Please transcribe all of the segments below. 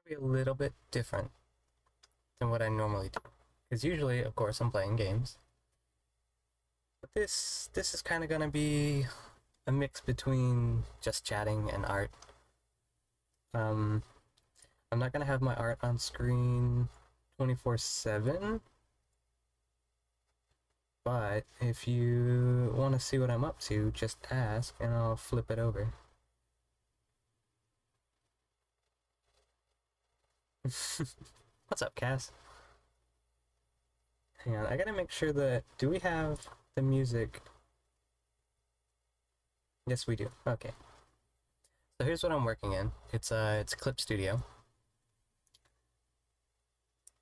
be a little bit different than what I normally do. Because usually, of course, I'm playing games. But this is kind of gonna be a mix between just chatting and art. Um, I'm not gonna have my art on screen 24/7, but if you want to see what I'm up to, just ask and I'll flip it over. What's up, Cass? Hang on, I gotta make sure that... Do we have the music? Yes, we do. Okay. So here's what I'm working in. It's Clip Studio.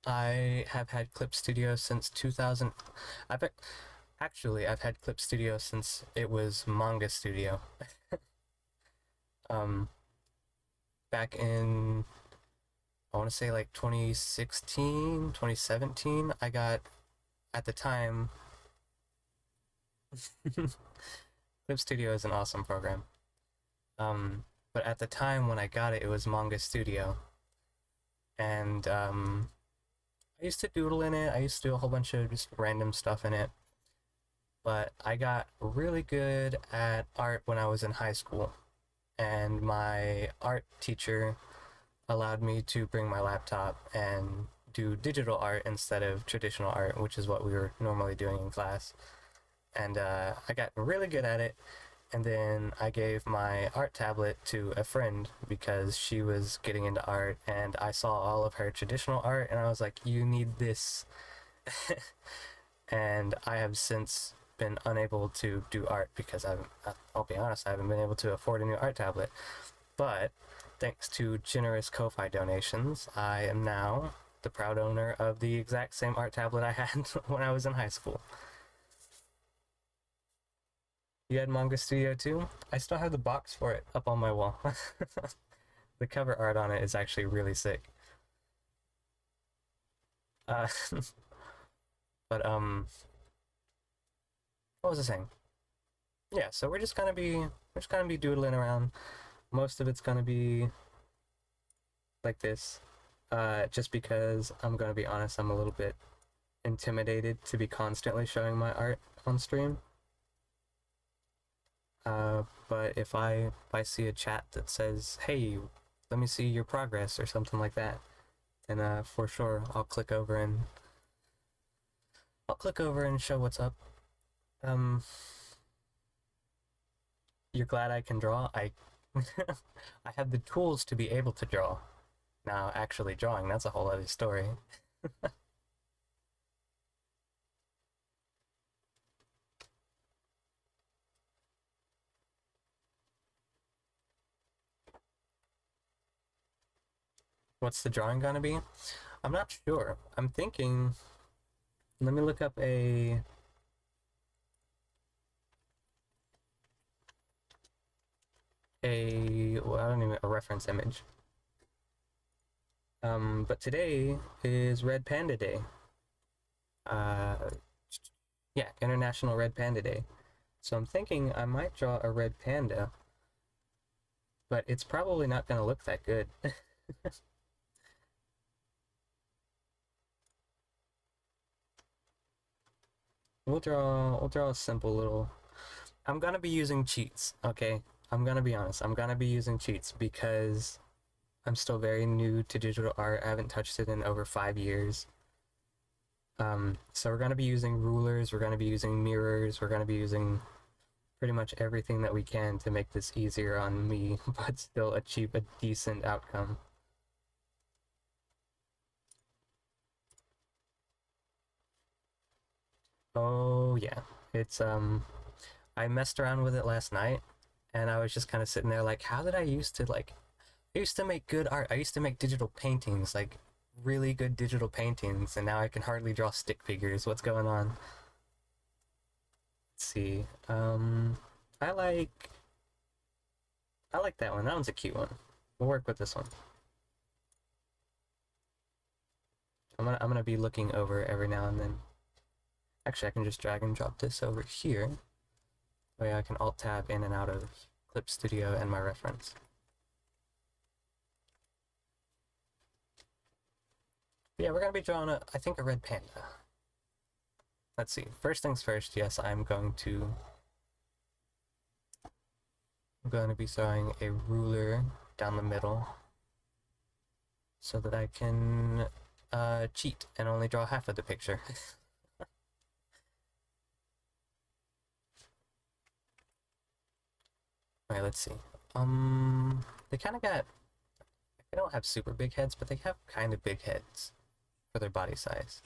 I have had Clip Studio since 2000. I've had Clip Studio since it was Manga Studio. um, Back in, I want to say like 2016, 2017, I got, at the time, Clip Studio is an awesome program. But at the time when I got it, it was Manga Studio. And I used to doodle in it. I used to do a whole bunch of just random stuff in it. But I got really good at art when I was in high school. And my art teacher allowed me to bring my laptop and do digital art instead of traditional art, which is what we were normally doing in class. And I got really good at it. And then I gave my art tablet to a friend because she was getting into art, and I saw all of her traditional art, and I was like, you need this. And I have since been unable to do art because I'll be honest, I haven't been able to afford a new art tablet. But thanks to generous Ko-Fi donations, I am now the proud owner of the exact same art tablet I had when I was in high school. You had Manga Studio too? I still have the box for it up on my wall. The cover art on it is actually really sick. Uh, but what was I saying? Yeah, so we're just gonna be doodling around. Most of it's gonna be like this. Just because I'm gonna be honest, I'm a little bit intimidated to be constantly showing my art on stream. But if I see a chat that says, "Hey, let me see your progress" or something like that, then for sure I'll click over and show what's up. Um, you're glad I can draw? I I have the tools to be able to draw. Now, actually drawing, that's a whole other story. What's the drawing gonna be? I'm not sure. I'm thinking. Let me look up well, I don't even a reference image. But today is Red Panda Day. Uh, yeah, International Red Panda Day. So I'm thinking I might draw a red panda, but it's probably not gonna look that good. We'll draw a simple little. I'm gonna be using cheats, okay? I'm gonna be honest. I'm gonna be using cheats because I'm still very new to digital art. I haven't touched it in over 5 years. So we're gonna be using rulers. We're gonna be using mirrors. We're gonna be using pretty much everything that we can to make this easier on me, but still achieve a decent outcome. Oh yeah, it's I messed around with it last night, and I was just kind of sitting there like, how did I used to like? I used to make good art. I used to make digital paintings, like really good digital paintings, and now I can hardly draw stick figures. What's going on? Let's see. I like I like that one. That one's a cute one. We'll work with this one. I'm gonna be looking over every now and then. Actually, I can just drag and drop this over here. That way I can alt tab in and out of Clip Studio and my reference. But yeah, we're gonna be drawing I think a red panda. Let's see. First things first, yes, I'm going to be throwing a ruler down the middle so that I can cheat and only draw half of the picture. Alright, let's see. They kind of got... They don't have super big heads, but they have kind of big heads for their body size.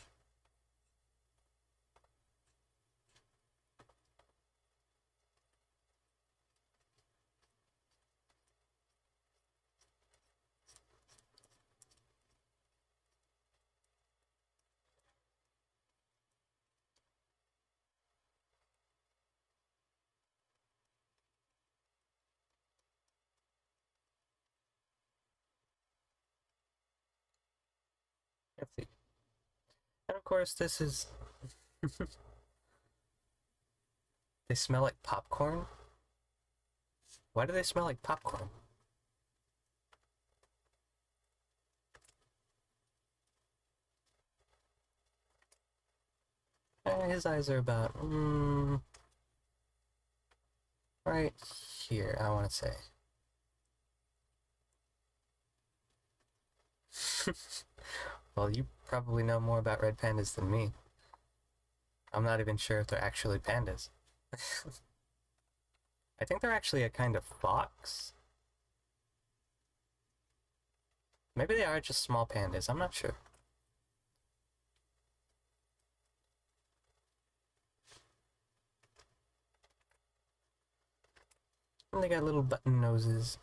Let's see. And of course, this is... They smell like popcorn? Why do they smell like popcorn? His eyes are about... right here, I want to say. Well, you probably know more about red pandas than me. I'm not even sure if they're actually pandas. I think they're actually a kind of fox. Maybe they are just small pandas, I'm not sure. And they got little button noses.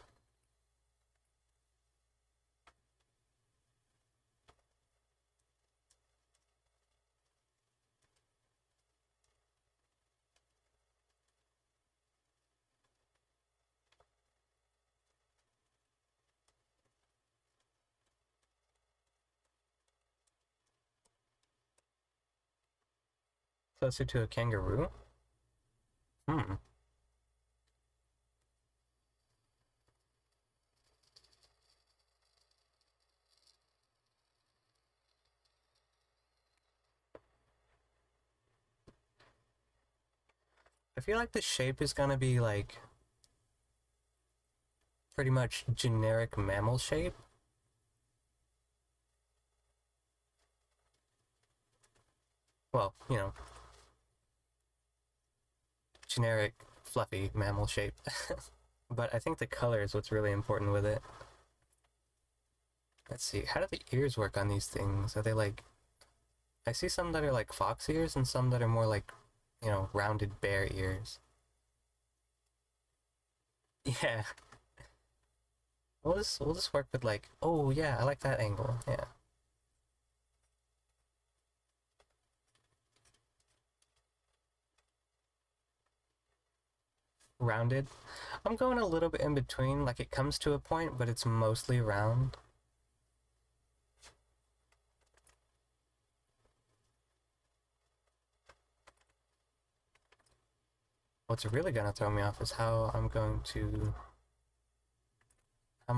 Closer to a kangaroo? Hmm. I feel like the shape is gonna be like pretty much generic mammal shape. Well, you know, generic fluffy mammal shape. But I think the color is what's really important with it. Let's see, how do the ears work on these things? Are they like... I see some that are like fox ears and some that are more like, you know, rounded bear ears. Yeah. We'll just work with like, oh yeah, I like that angle. Yeah. Rounded. I'm going a little bit in between, like it comes to a point, but it's mostly round. What's really gonna throw me off is how am I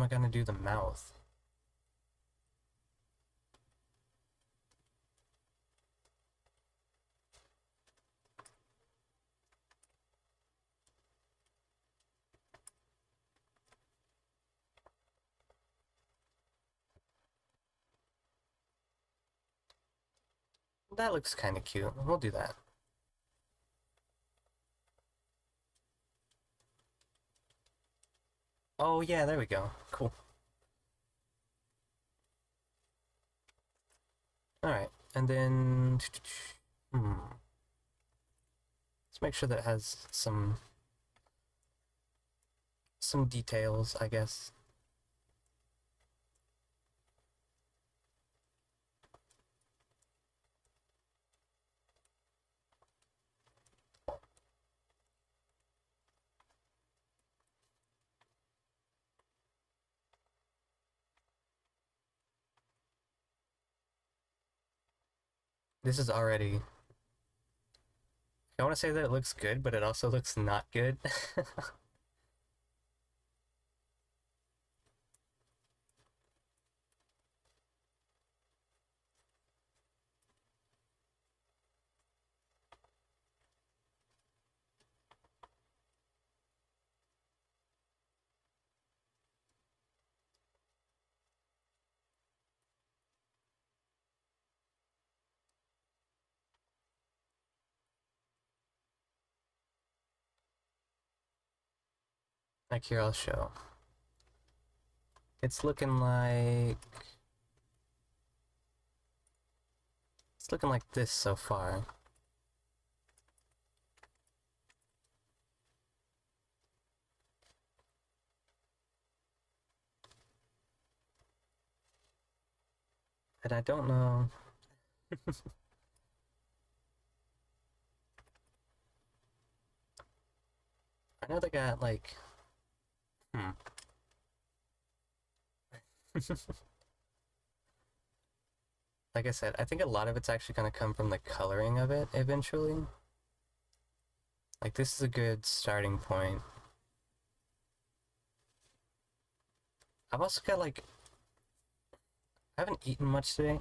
gonna do the mouth? That looks kind of cute. We'll do that. Oh yeah, there we go. Cool. Alright, and then... Let's make sure that it has some details, I guess. This is already... I want to say that it looks good, but it also looks not good. Like here, I'll show. It's looking like... It's looking like this so far. And I don't know... I know they got like... Hmm. Like I said, I think a lot of it's actually going to come from the coloring of it eventually. Like this is a good starting point. I've also got like... I haven't eaten much today.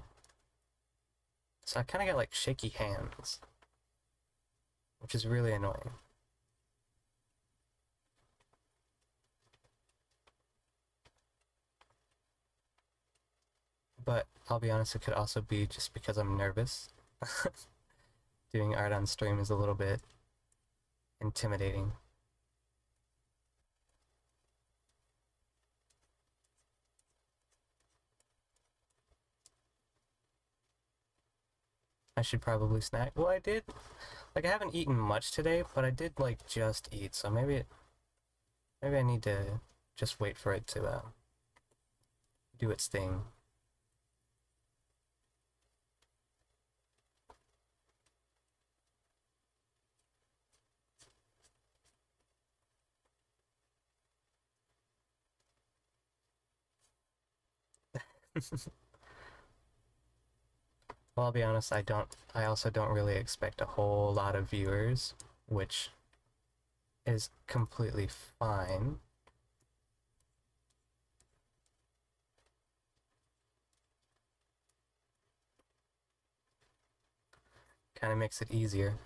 So I kind of got like shaky hands. Which is really annoying. But I'll be honest, it could also be just because I'm nervous. Doing art on stream is a little bit intimidating. I should probably snack. Well, I did. Like, I haven't eaten much today, but I did, like, just eat. So maybe I need to just wait for it to do its thing. Well, I'll be honest, I also don't really expect a whole lot of viewers, which is completely fine. Kind of makes it easier.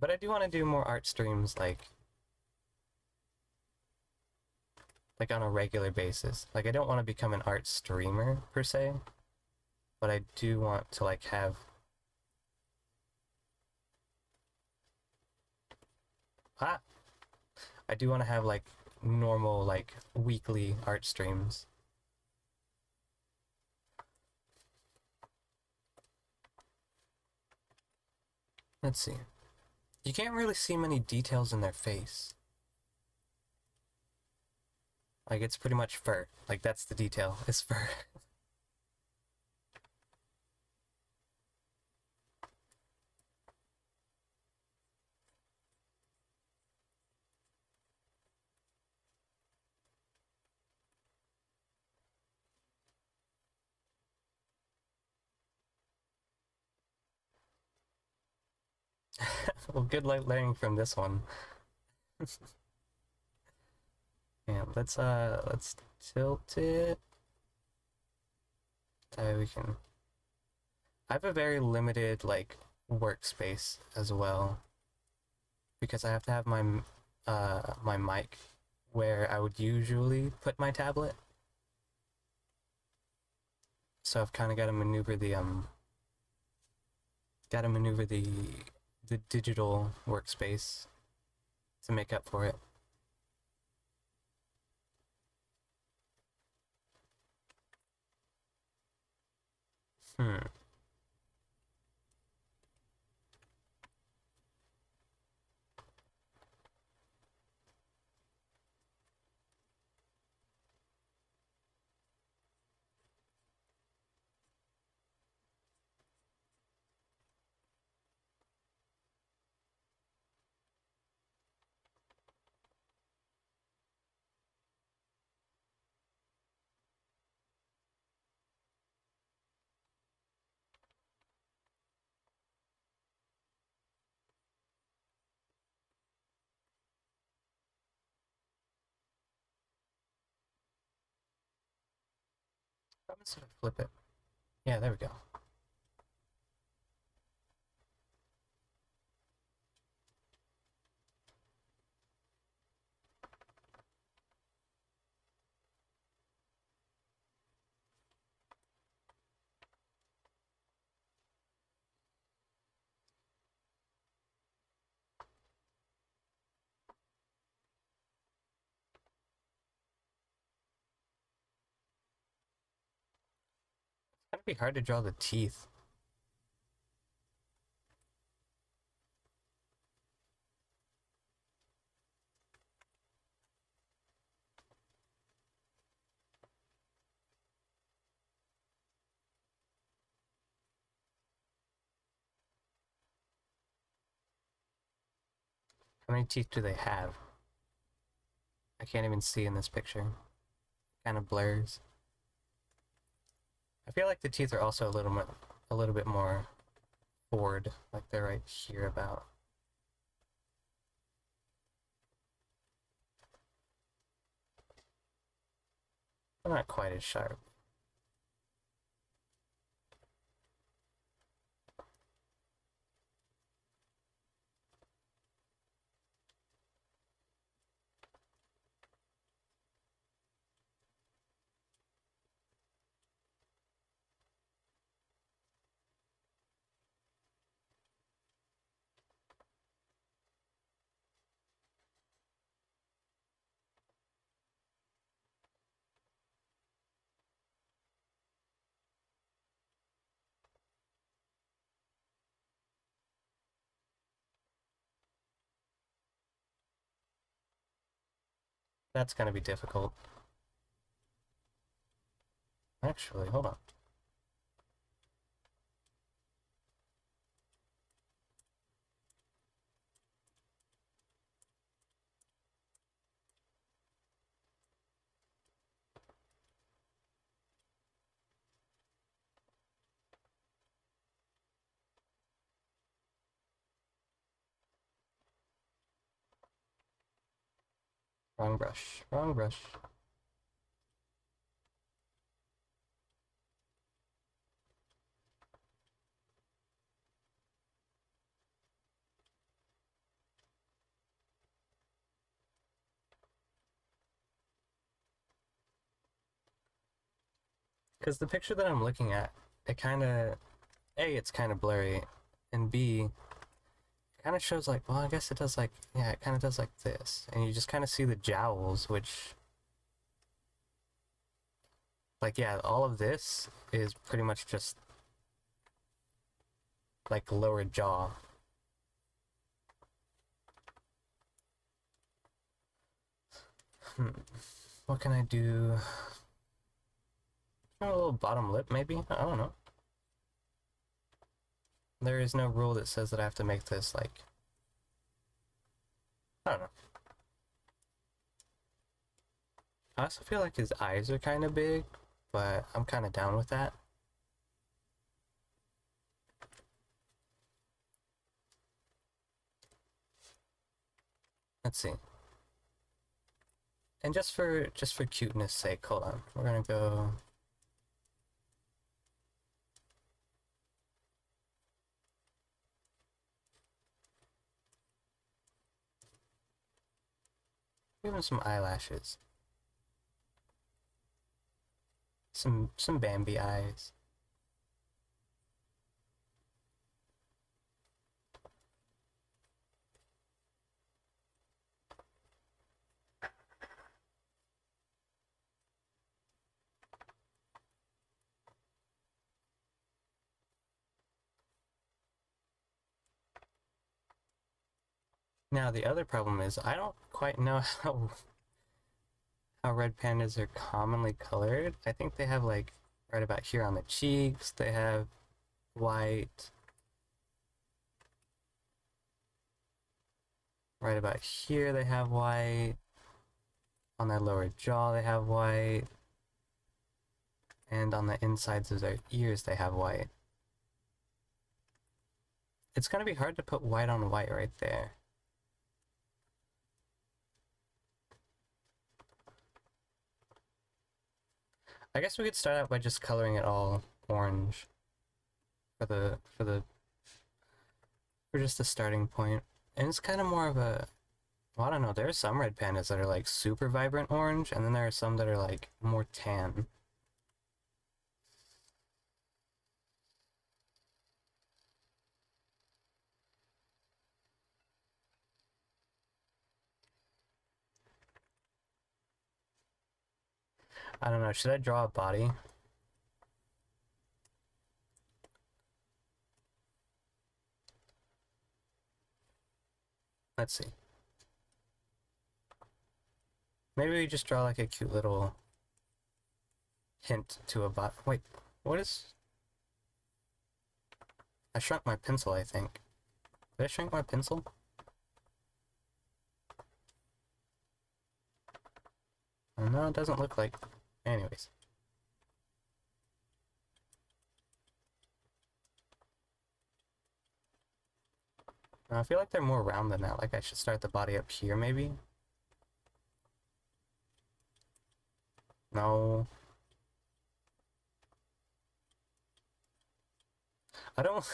But I do want to do more art streams, like on a regular basis. Like, I don't want to become an art streamer, per se, but I do want to, like, have... Ah! I do want to have, like, normal, like, weekly art streams. Let's see. You can't really see many details in their face. Like, it's pretty much fur. Like, that's the detail, is fur. Well, good luck learning from this one. Yeah, let's tilt it. That way we can... I have a very limited, like, workspace as well. Because I have to have my mic where I would usually put my tablet. So I've kind of got to maneuver the digital workspace to make up for it. Hmm. I'm gonna sort of flip it. Yeah, there we go. It'd be hard to draw the teeth. How many teeth do they have? I can't even see in this picture. Kind of blurs. I feel like the teeth are also a little bit more forward, like they're right here about. They're not quite as sharp. That's gonna be difficult. Actually, hold on. Wrong brush. Wrong brush. Because the picture that I'm looking at, it kind of, A, it's kind of blurry, and B, it kind of shows like, well, I guess it does like, yeah, it kind of does like this. And you just kind of see the jowls, which, like, yeah, all of this is pretty much just like lower jaw. What can I do? A little bottom lip, maybe? I don't know. There is no rule that says that I have to make this, like... I don't know. I also feel like his eyes are kind of big, but I'm kind of down with that. Let's see. And just for cuteness sake, hold on. We're gonna go... Give him some eyelashes. Some Bambi eyes. Now the other problem is I don't quite know how red pandas are commonly colored. I think they have like right about here on the cheeks, they have white. Right about here they have white. On their lower jaw they have white. And on the insides of their ears they have white. It's gonna be hard to put white on white right there. I guess we could start out by just coloring it all orange for just the starting point. And it's kind of more of a, well, I don't know, there are some red pandas that are like super vibrant orange, and then there are some that are like more tan. I don't know, should I draw a body? Let's see. Maybe we just draw like a cute little hint to a bot. Wait, what is... I shrunk my pencil, I think. Did I shrink my pencil? Oh, no, it doesn't look like... Anyways. I feel like they're more round than that. Like I should start the body up here, maybe? No. I don't...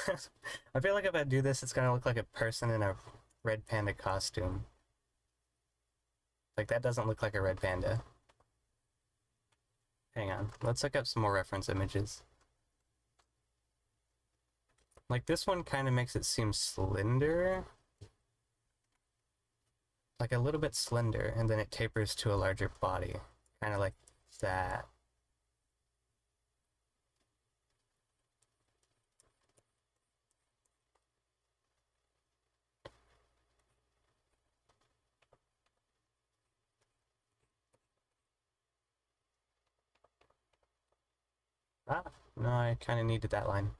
I feel like if I do this, it's gonna look like a person in a red panda costume. Like, that doesn't look like a red panda. Hang on. Let's look up some more reference images. Like, this one kind of makes it seem slender. Like, a little bit slender, and then it tapers to a larger body. Kind of like that. Ah, no, I kind of needed that line.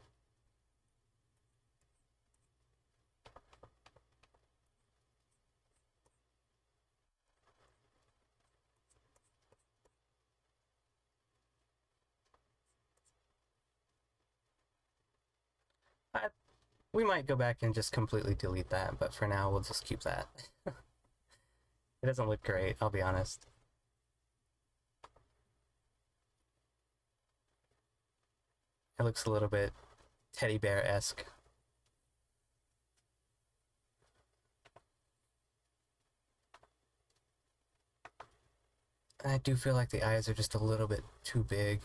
I, we might go back and just completely delete that, but for now, we'll just keep that. It doesn't look great, I'll be honest. It looks a little bit teddy bear-esque. I do feel like the eyes are just a little bit too big.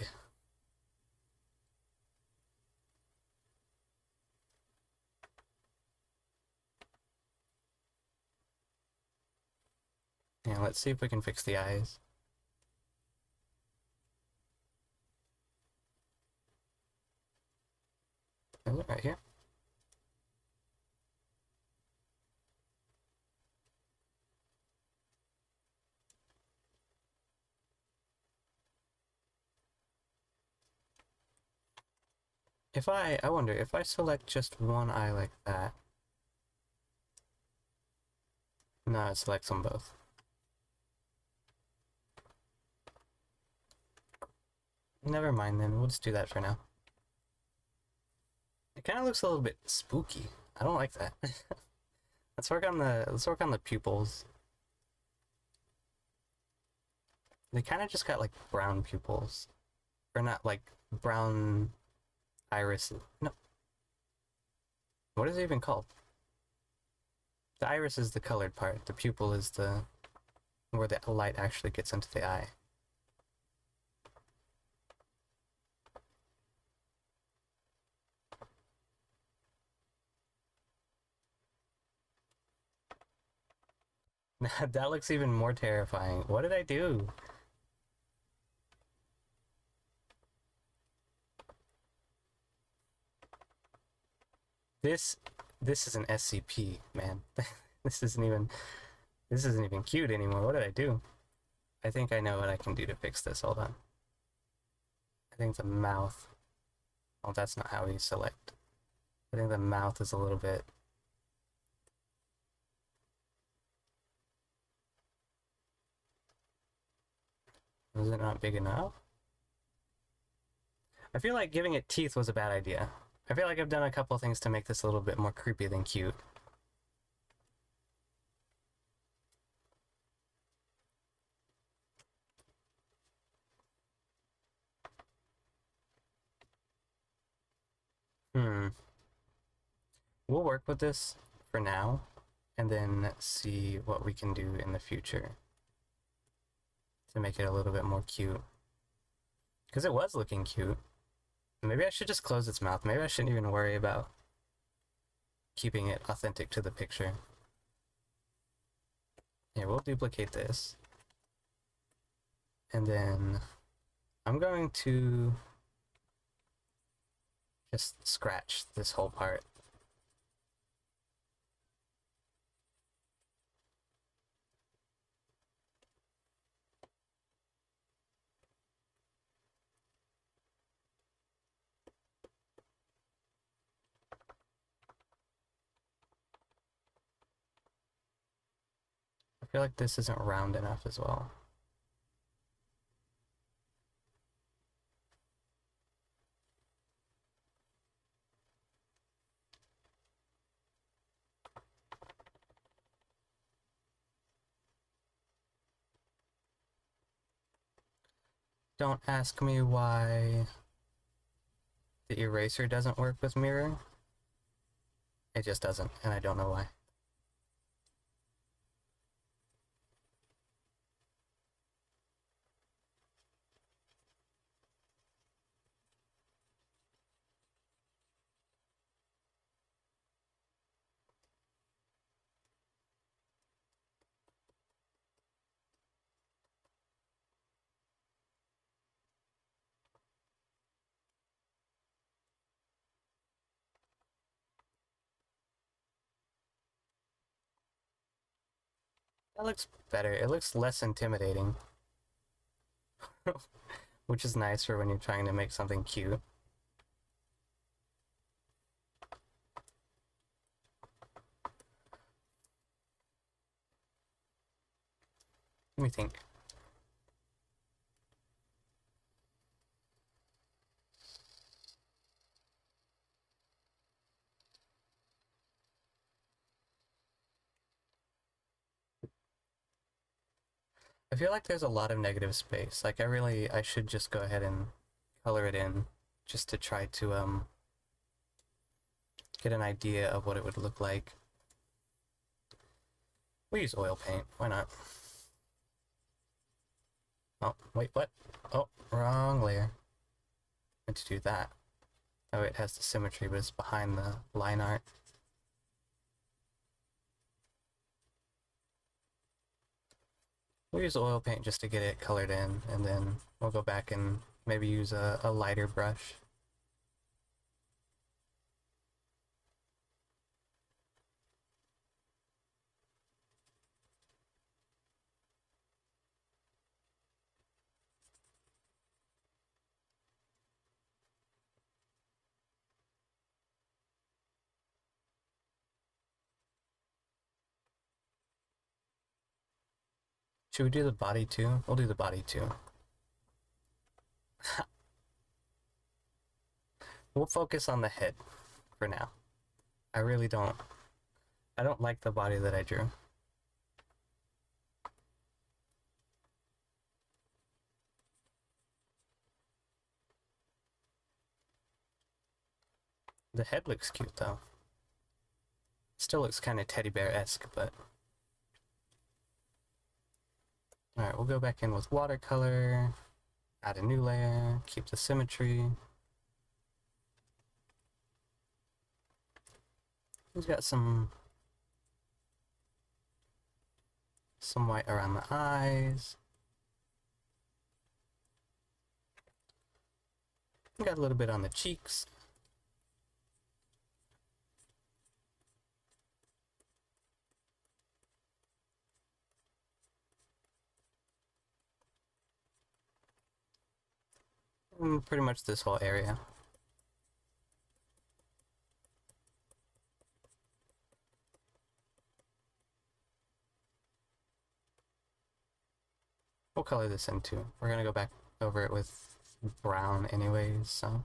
Yeah, let's see if we can fix the eyes. Is it right here? If I wonder, if I select just one eye like that... No, it selects them both. Never mind then, we'll just do that for now. It kind of looks a little bit spooky. I don't like that. Let's work on the pupils. They kind of just got like brown pupils. Or not like brown iris. No. What is it even called? The iris is the colored part. The pupil is the where the light actually gets into the eye. That looks even more terrifying. What did I do? This is an SCP, man. This isn't even cute anymore. What did I do? I think I know what I can do to fix this. Hold on. I think the mouth... Oh, that's not how we select. I think the mouth is a little bit... Is it not big enough? I feel like giving it teeth was a bad idea. I feel like I've done a couple things to make this a little bit more creepy than cute. We'll work with this for now, and then see what we can do in the future to make it a little bit more cute. Because it was looking cute. Maybe I should just close its mouth. Maybe I shouldn't even worry about keeping it authentic to the picture. Yeah, we'll duplicate this. And then I'm going to just scratch this whole part. feel like this isn't round enough as well. Don't ask me why the eraser doesn't work with mirror. It just doesn't, and I don't know why. That looks better. It looks less intimidating. Which is nice for when you're trying to make something cute. Let me think. I feel like there's a lot of negative space. Like I should just go ahead and color it in just to try to get an idea of what it would look like. We use oil paint, why not? Oh, wait, what? Oh, wrong layer. Meant to do that. Oh, it has the symmetry, but it's behind the line art. We'll use oil paint just to get it colored in, and then we'll go back and maybe use a lighter brush. Should we do the body too? We'll do the body too. We'll focus on the head for now. I really don't. I don't like the body that I drew. The head looks cute though. Still looks kind of teddy bear-esque, but... Alright, we'll go back in with watercolor, add a new layer, keep the symmetry. He's got some white around the eyes. Got a little bit on the cheeks. And pretty much this whole area. We'll color this in too. We're gonna go back over it with brown anyways, so...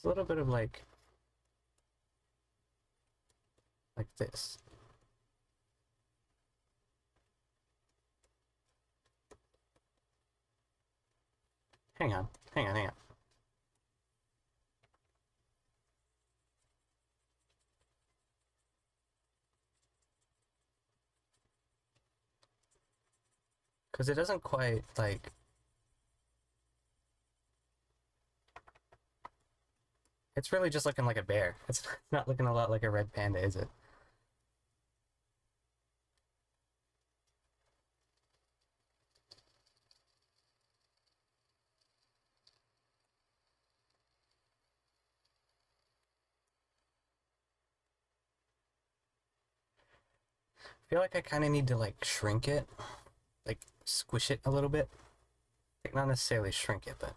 There's a little bit of like this. Hang on. Because it doesn't quite, like... It's really just looking like a bear. It's not looking a lot like a red panda, is it? feel like I kind of need to like shrink it, like squish it a little bit. Like not necessarily shrink it, but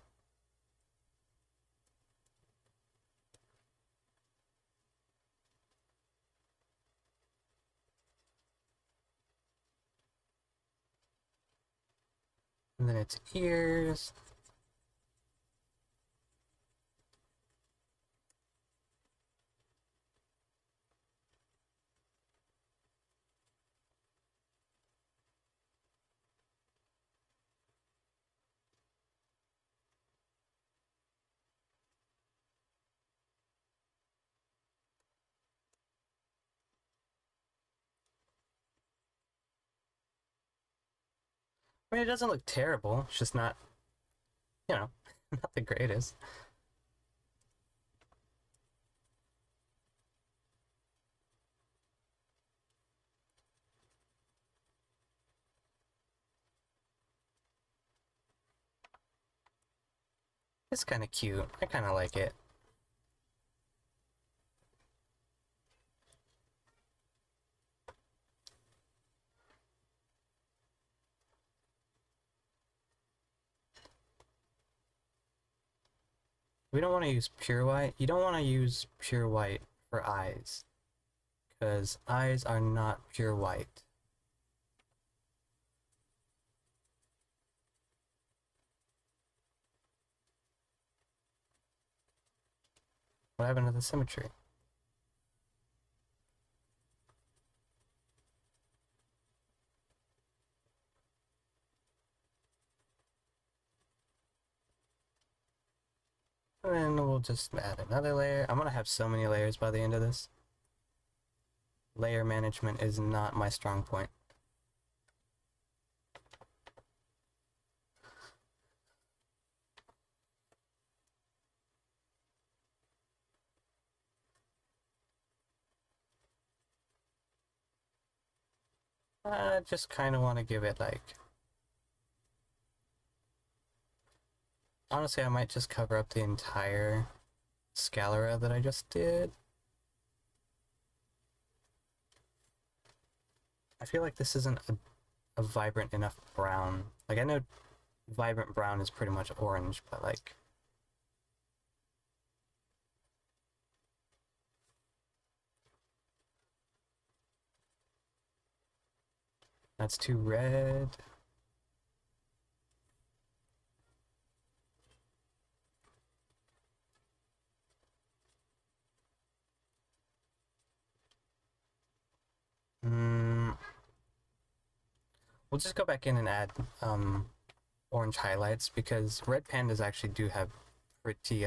and then its ears. I mean, it doesn't look terrible. It's just not, you know, not the greatest. It's kind of cute. I kind of like it. We don't want to use pure white. You don't want to use pure white for eyes, because eyes are not pure white. What happened to the symmetry? And then we'll just add another layer. I'm gonna have so many layers by the end of this. Layer management is not my strong point. I just kind of want to give it like... Honestly, I might just cover up the entire scalera that I just did. I feel like this isn't a vibrant enough brown. Like, I know vibrant brown is pretty much orange, but like... That's too red. We'll just go back in and add orange highlights, because red pandas actually do have pretty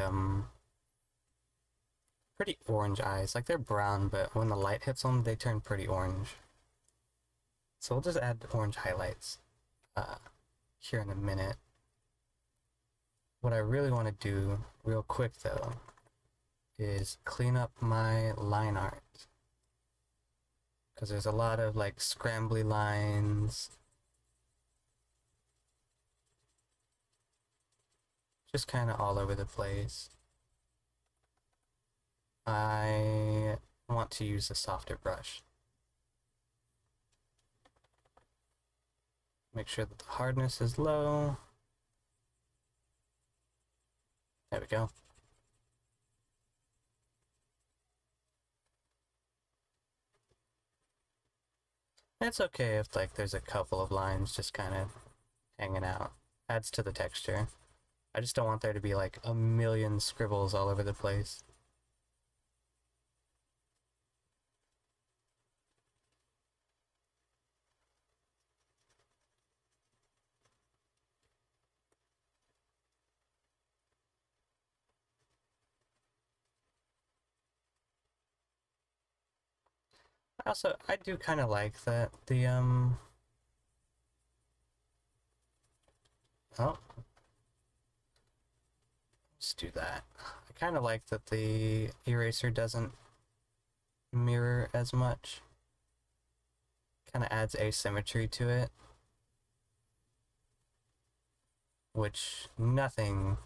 pretty orange eyes. Like, they're brown, but when the light hits them, they turn pretty orange. So we'll just add orange highlights here in a minute. What I really want to do real quick though is clean up my line art, because there's a lot of like scrambly lines, just kind of all over the place. I want to use a softer brush. Make sure that the hardness is low. There we go. It's okay if like there's a couple of lines just kind of hanging out. Adds to the texture. I just don't want there to be like a million scribbles all over the place. Also, I do kind of like that the oh, let's do that. I kind of like that the eraser doesn't mirror as much. Kind of adds asymmetry to it, which nothing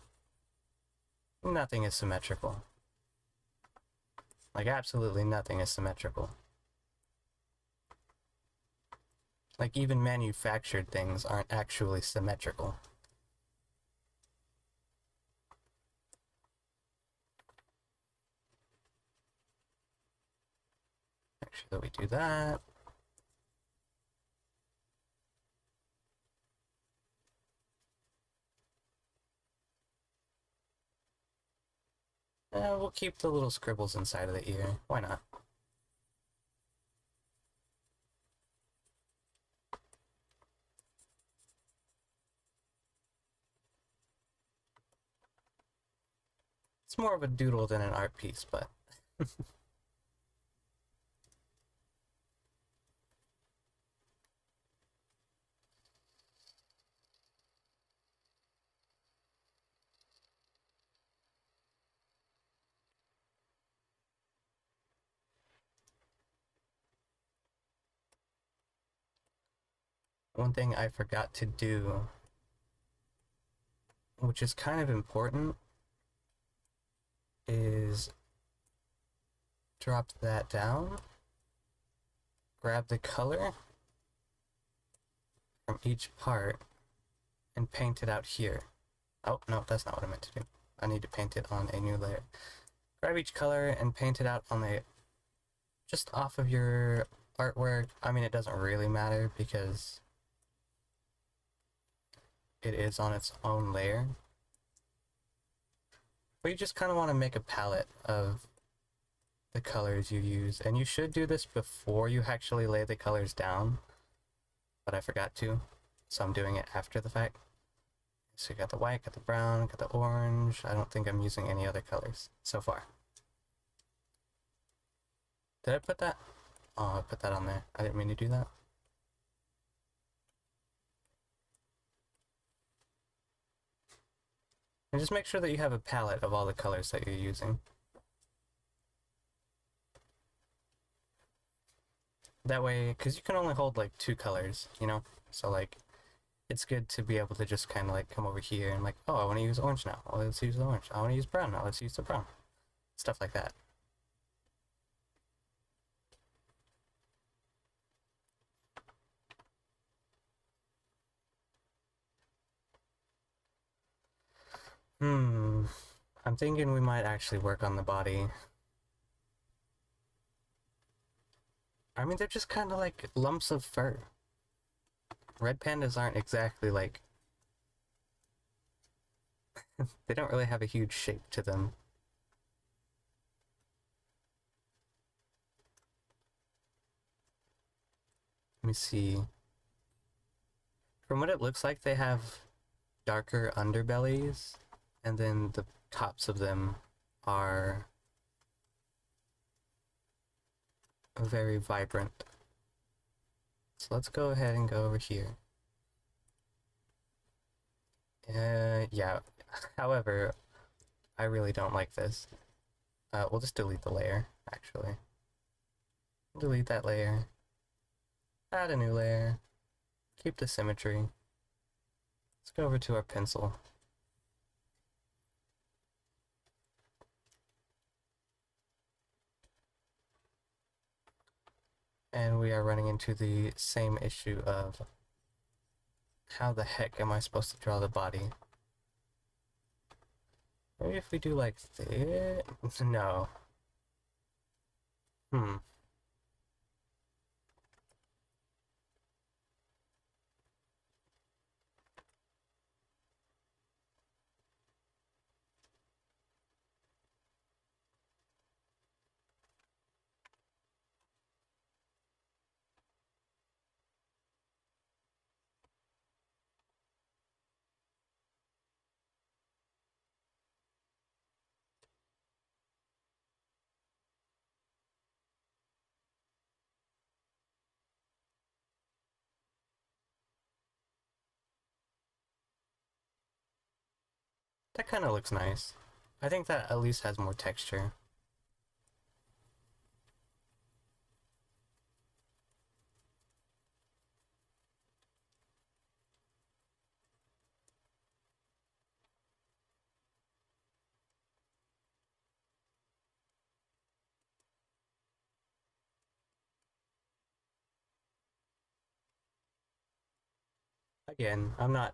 is symmetrical. Like, absolutely nothing is symmetrical. Like, even manufactured things aren't actually symmetrical. Make sure that we do that. We'll keep the little scribbles inside of the ear. Why not? It's more of a doodle than an art piece, but... One thing I forgot to do, which is kind of important, is drop that down, grab the color from each part, and paint it out here. Oh, no, that's not what I meant to do. I need to paint it on a new layer. Grab each color and paint it out on the... just off of your artwork. I mean, it doesn't really matter because it is on its own layer. But you just kind of want to make a palette of the colors you use. And you should do this before you actually lay the colors down. But I forgot to, so I'm doing it after the fact. So you got the white, got the brown, got the orange. I don't think I'm using any other colors so far. Did I put that? Oh, I put that on there. I didn't mean to do that. And just make sure that you have a palette of all the colors that you're using. That way, because you can only hold like 2 colors, you know? So like, it's good to be able to just kind of like come over here and like, oh, I want to use orange now. Well, let's use the orange. I want to use brown now. Let's use the brown. Stuff like that. I'm thinking we might actually work on the body. I mean, they're just kind of like lumps of fur. Red pandas aren't exactly like... they don't really have a huge shape to them. Let me see. From what it looks like, they have darker underbellies, and then the tops of them are very vibrant. So let's go ahead and go over here. Yeah. However, I really don't like this. We'll just delete the layer, actually. Delete that layer. Add a new layer. Keep the symmetry. Let's go over to our pencil. And we are running into the same issue of how the heck am I supposed to draw the body? Maybe if we do like this? No. That kind of looks nice. I think that at least has more texture. Again, I'm not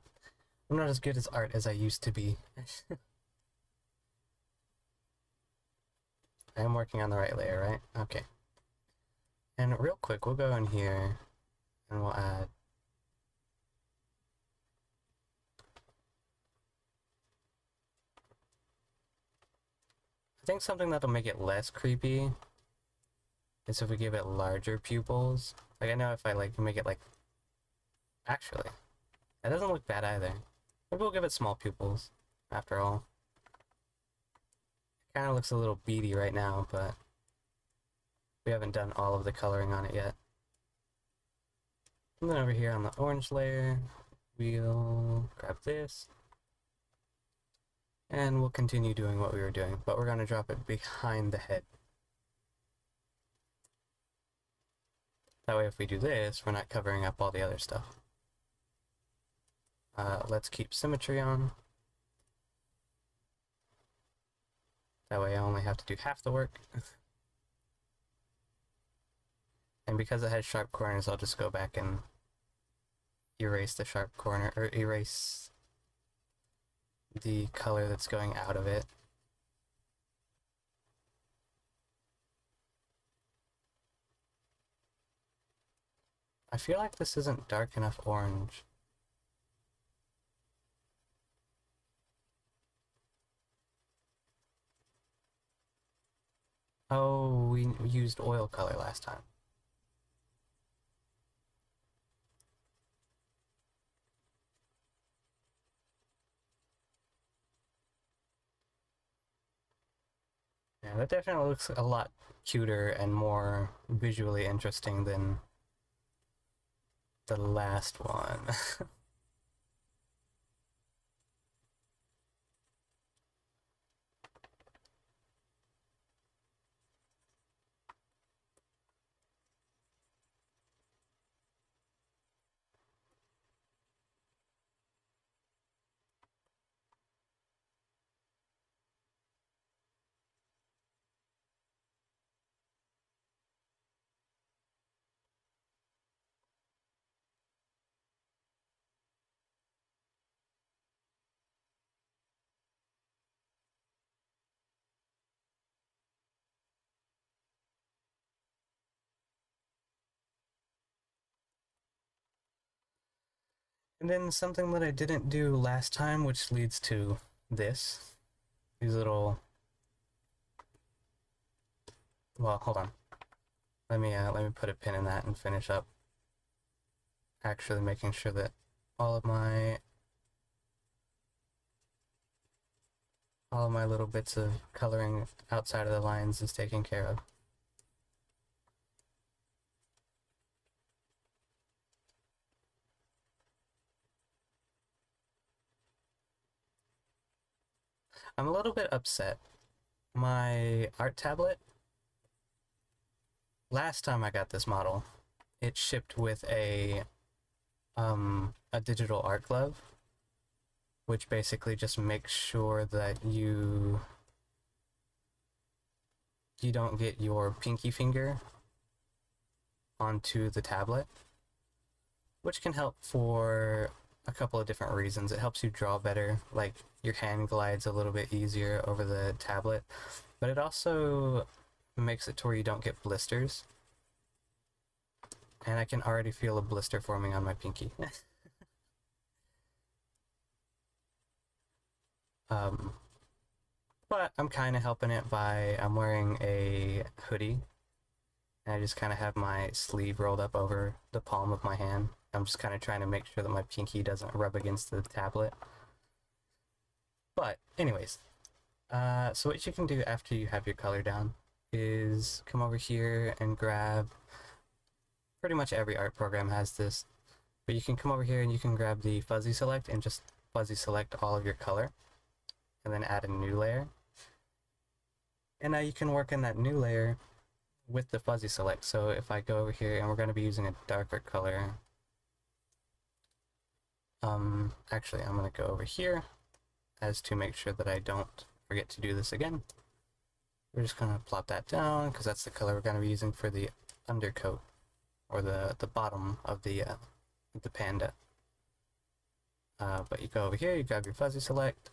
as good as art as I used to be. I am working on the right layer, right? Okay. And real quick, we'll go in here and we'll add. I think something that'll make it less creepy is if we give it larger pupils. Like, I know if I like make it like. Actually, that doesn't look bad either. Maybe we'll give it small pupils, after all. It kind of looks a little beady right now, but we haven't done all of the coloring on it yet. And then over here on the orange layer, we'll grab this. And we'll continue doing what we were doing, but we're going to drop it behind the head. That way if we do this, we're not covering up all the other stuff. Let's keep symmetry on. That way I only have to do half the work. And because it has sharp corners, I'll just go back and erase the sharp corner, or erase the color that's going out of it. I feel like this isn't dark enough orange. Oh, we used oil color last time. Yeah, that definitely looks a lot cuter and more visually interesting than the last one. And then something that I didn't do last time, which leads to this. These little... Well, hold on. Let me put a pin in that and finish up actually making sure that all of my little bits of coloring outside of the lines is taken care of. I'm a little bit upset. My art tablet, last time I got this model, it shipped with a digital art glove, which basically just makes sure that you don't get your pinky finger onto the tablet, which can help for a couple of different reasons. It helps you draw better, like your hand glides a little bit easier over the tablet, but it also makes it to where you don't get blisters. And I can already feel a blister forming on my pinky. But I'm kind of helping it by, I'm wearing a hoodie, and I just kind of have my sleeve rolled up over the palm of my hand. I'm just kind of trying to make sure that my pinky doesn't rub against the tablet. But anyways, so what you can do after you have your color down is come over here and grab, pretty much every art program has this, but you can come over here and you can grab the fuzzy select and just fuzzy select all of your color, and then add a new layer. And now you can work in that new layer with the fuzzy select. So if I go over here, and we're going to be using a darker color, actually I'm going to go over here as to make sure that I don't forget to do this again. We're just going to plop that down because that's the color we're going to be using for the undercoat, or the bottom of the panda. But you go over here, you grab your fuzzy select,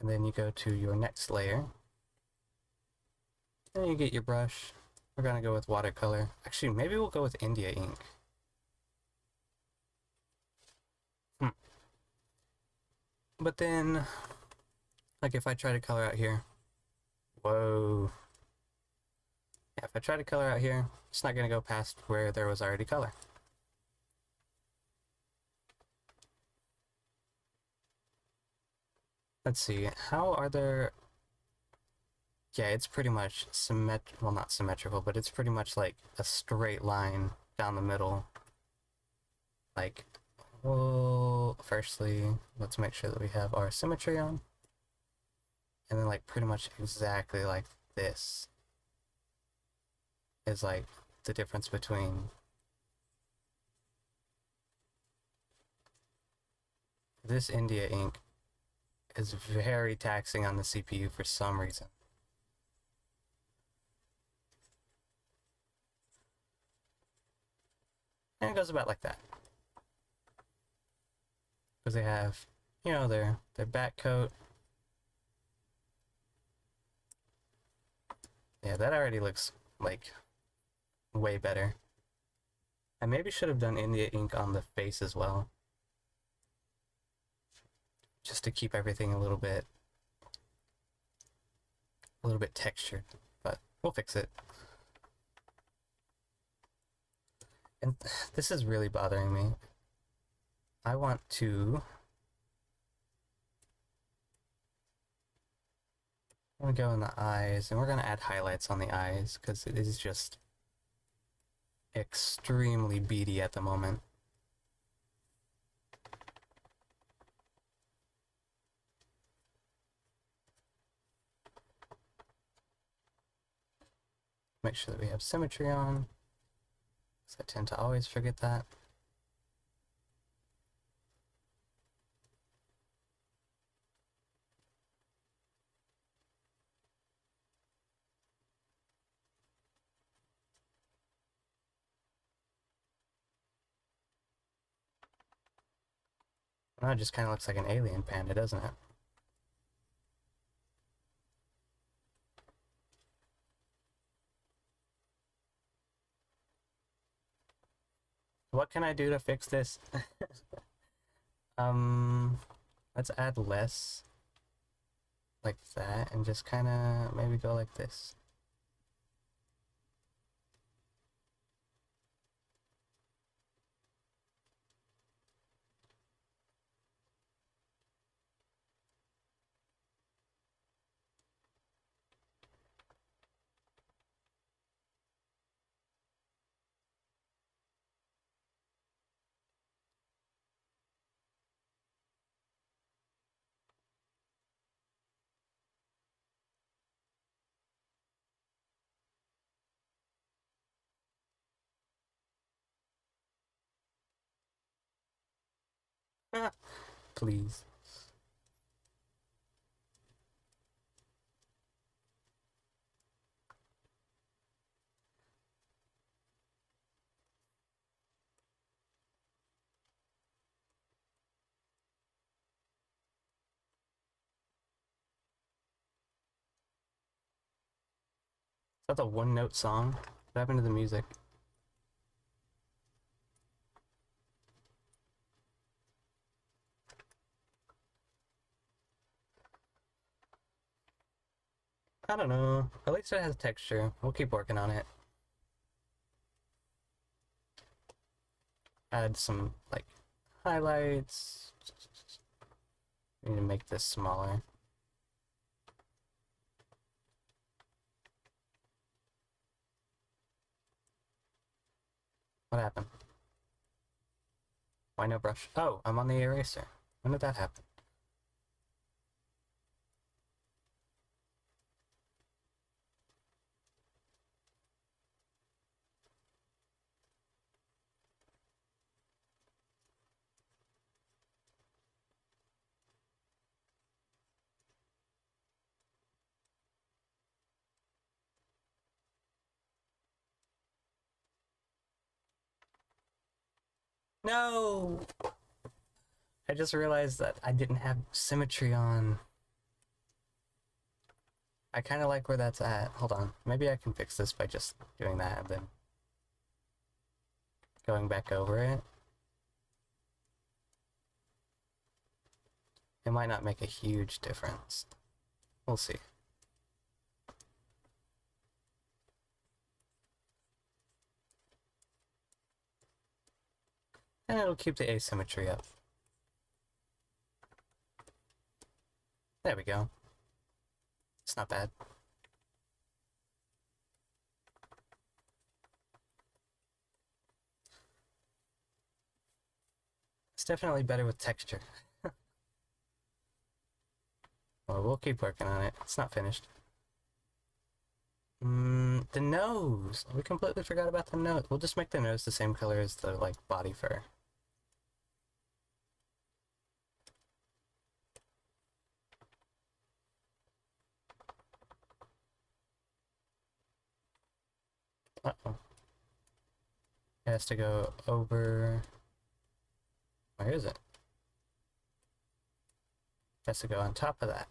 and then you go to your next layer. Then you get your brush. We're gonna go with watercolor. Actually, maybe we'll go with India ink. But then, like if I try to color out here, whoa. Yeah, if I try to color out here, it's not gonna go past where there was already color. Let's see, how are there... Yeah, it's pretty much well, not symmetrical, but it's pretty much like a straight line down the middle. Like, well, firstly, let's make sure that we have our symmetry on. And then like pretty much exactly like this is like the difference between this India ink is very taxing on the CPU for some reason. And it goes about like that. Because they have, you know, their back coat. Yeah, that already looks like way better. I maybe should have done India ink on the face as well. Just to keep everything a little bit textured, but we'll fix it. And this is really bothering me. I want to... I'm gonna go in the eyes, and we're gonna add highlights on the eyes, because it is just extremely beady at the moment. Make sure that we have symmetry on, because I tend to always forget that. Now it just kind of looks like an alien panda, doesn't it? What can I do to fix this? Let's add less like that and just kind of maybe go like this. Please. That's a one-note song. What happened to the music? I don't know. At least it has texture. We'll keep working on it. Add some, like, highlights. We need to make this smaller. What happened? Why no brush? Oh, I'm on the eraser. When did that happen? No! I just realized that I didn't have symmetry on. I kind of like where that's at. Hold on. Maybe I can fix this by just doing that and then going back over it. It might not make a huge difference. We'll see. And it'll keep the asymmetry up. There we go. It's not bad. It's definitely better with texture. Well, we'll keep working on it. It's not finished. The nose! We completely forgot about the nose. We'll just make the nose the same color as the, like, body fur. Uh-oh. It has to go over... Where is it? It has to go on top of that.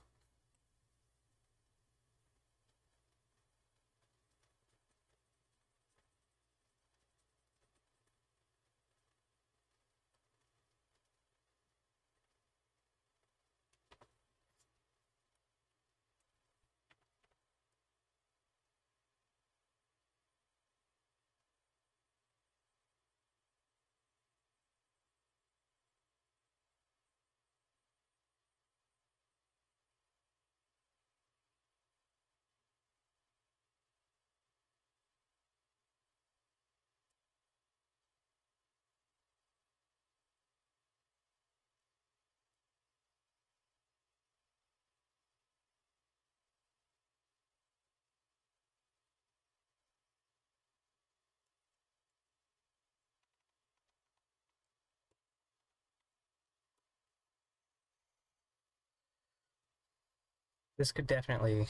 This could definitely...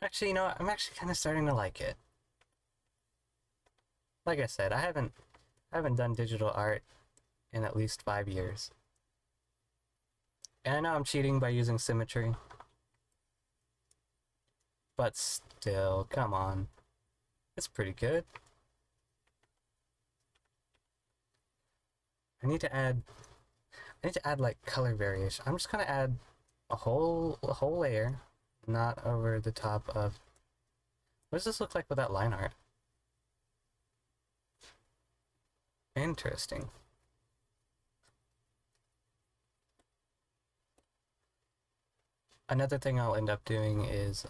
Actually, you know what? I'm actually kind of starting to like it. Like I said, I haven't done digital art in at least 5 years. And I know I'm cheating by using symmetry. But still, come on. It's pretty good. I need to add like color variation. I'm just gonna add a whole layer, not over the top of... What does this look like without line art? Interesting. Another thing I'll end up doing is,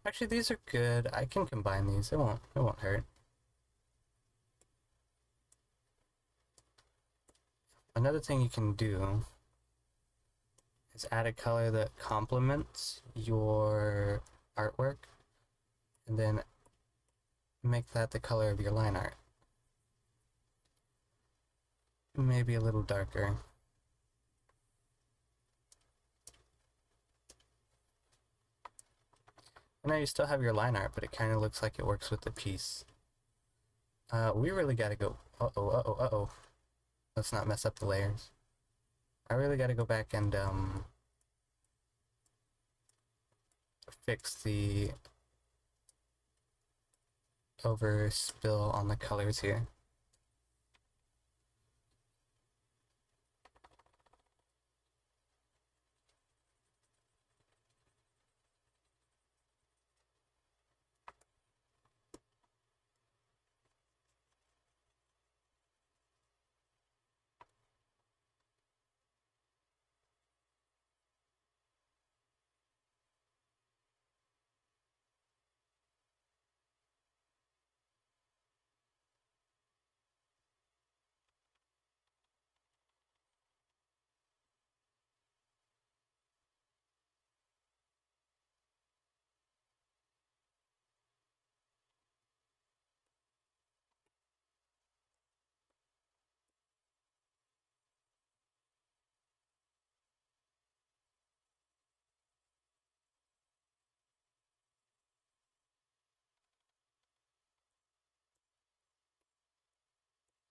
actually these are good. I can combine these. It won't hurt. Another thing you can do is add a color that complements your artwork, and then make that the color of your line art. Maybe a little darker. And now you still have your line art, but it kind of looks like it works with the piece. We really gotta go... Uh-oh, uh-oh, uh-oh. Let's not mess up the layers. I really gotta go back and, fix the overspill on the colors here.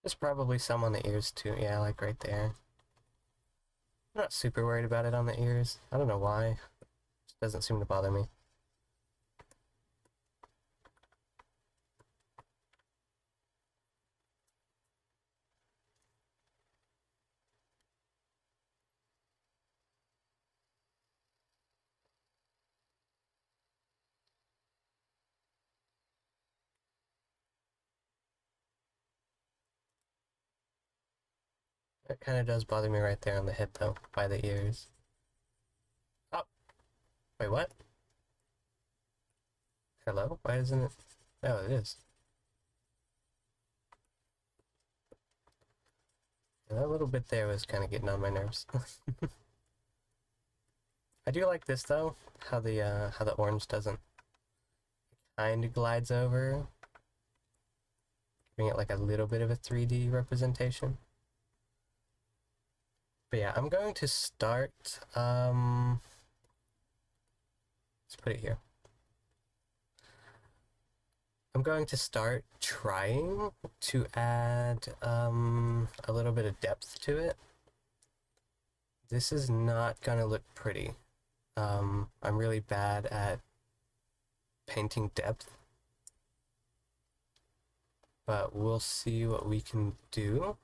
There's probably some on the ears too. Yeah, like right there. I'm not super worried about it on the ears. I don't know why. It just doesn't seem to bother me. It kind of does bother me right there on the head though, by the ears. Oh, wait, what? Hello? Why isn't it? Oh, it is. Yeah, that little bit there was kind of getting on my nerves. I do like this though, how the orange doesn't kind of glides over, giving it like a little bit of a 3D representation. But yeah, I'm going to start. Let's put it here. I'm going to start trying to add a little bit of depth to it. This is not gonna look pretty. I'm really bad at painting depth, but we'll see what we can do.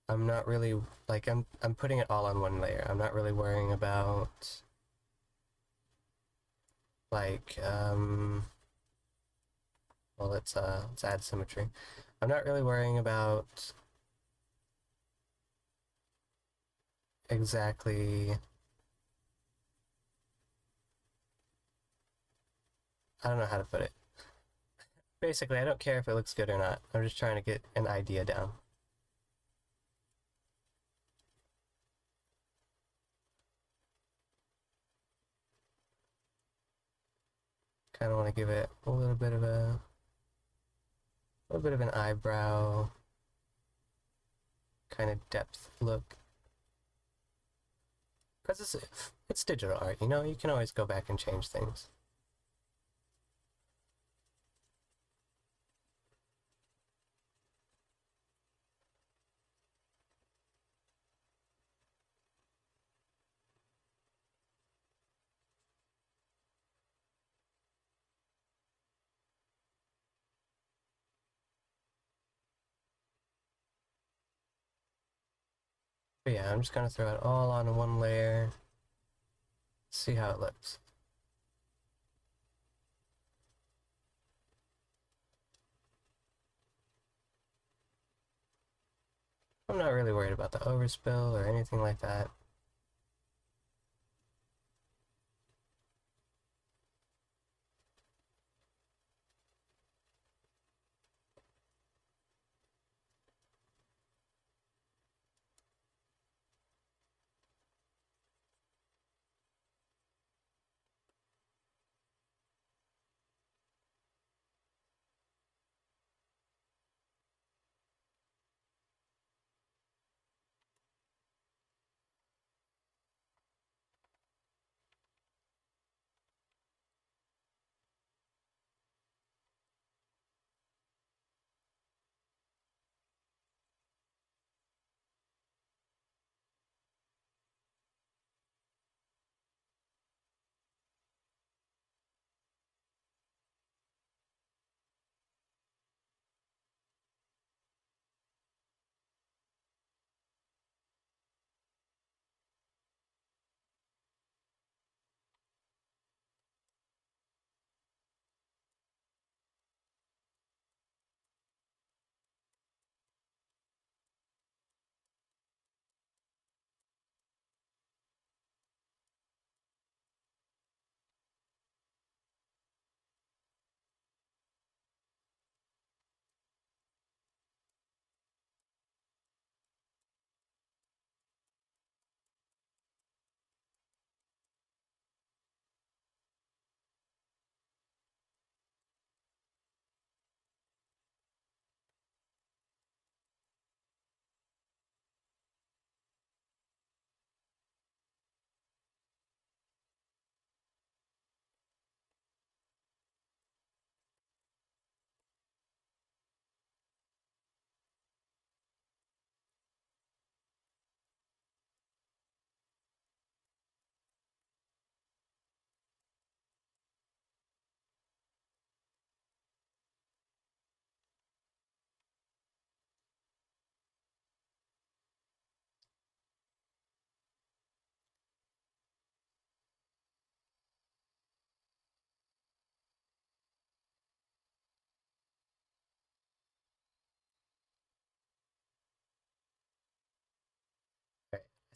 I'm not really, like, I'm putting it all on one layer. I'm not really worrying about, like, well, let's add symmetry. I'm not really worrying about exactly, I don't know how to put it. Basically, I don't care if it looks good or not. I'm just trying to get an idea down. Kind of want to give it a little bit of an eyebrow kind of depth look. Because it's digital art, you know, you can always go back and change things. But yeah, I'm just gonna throw it all on one layer, see how it looks. I'm not really worried about the overspill or anything like that.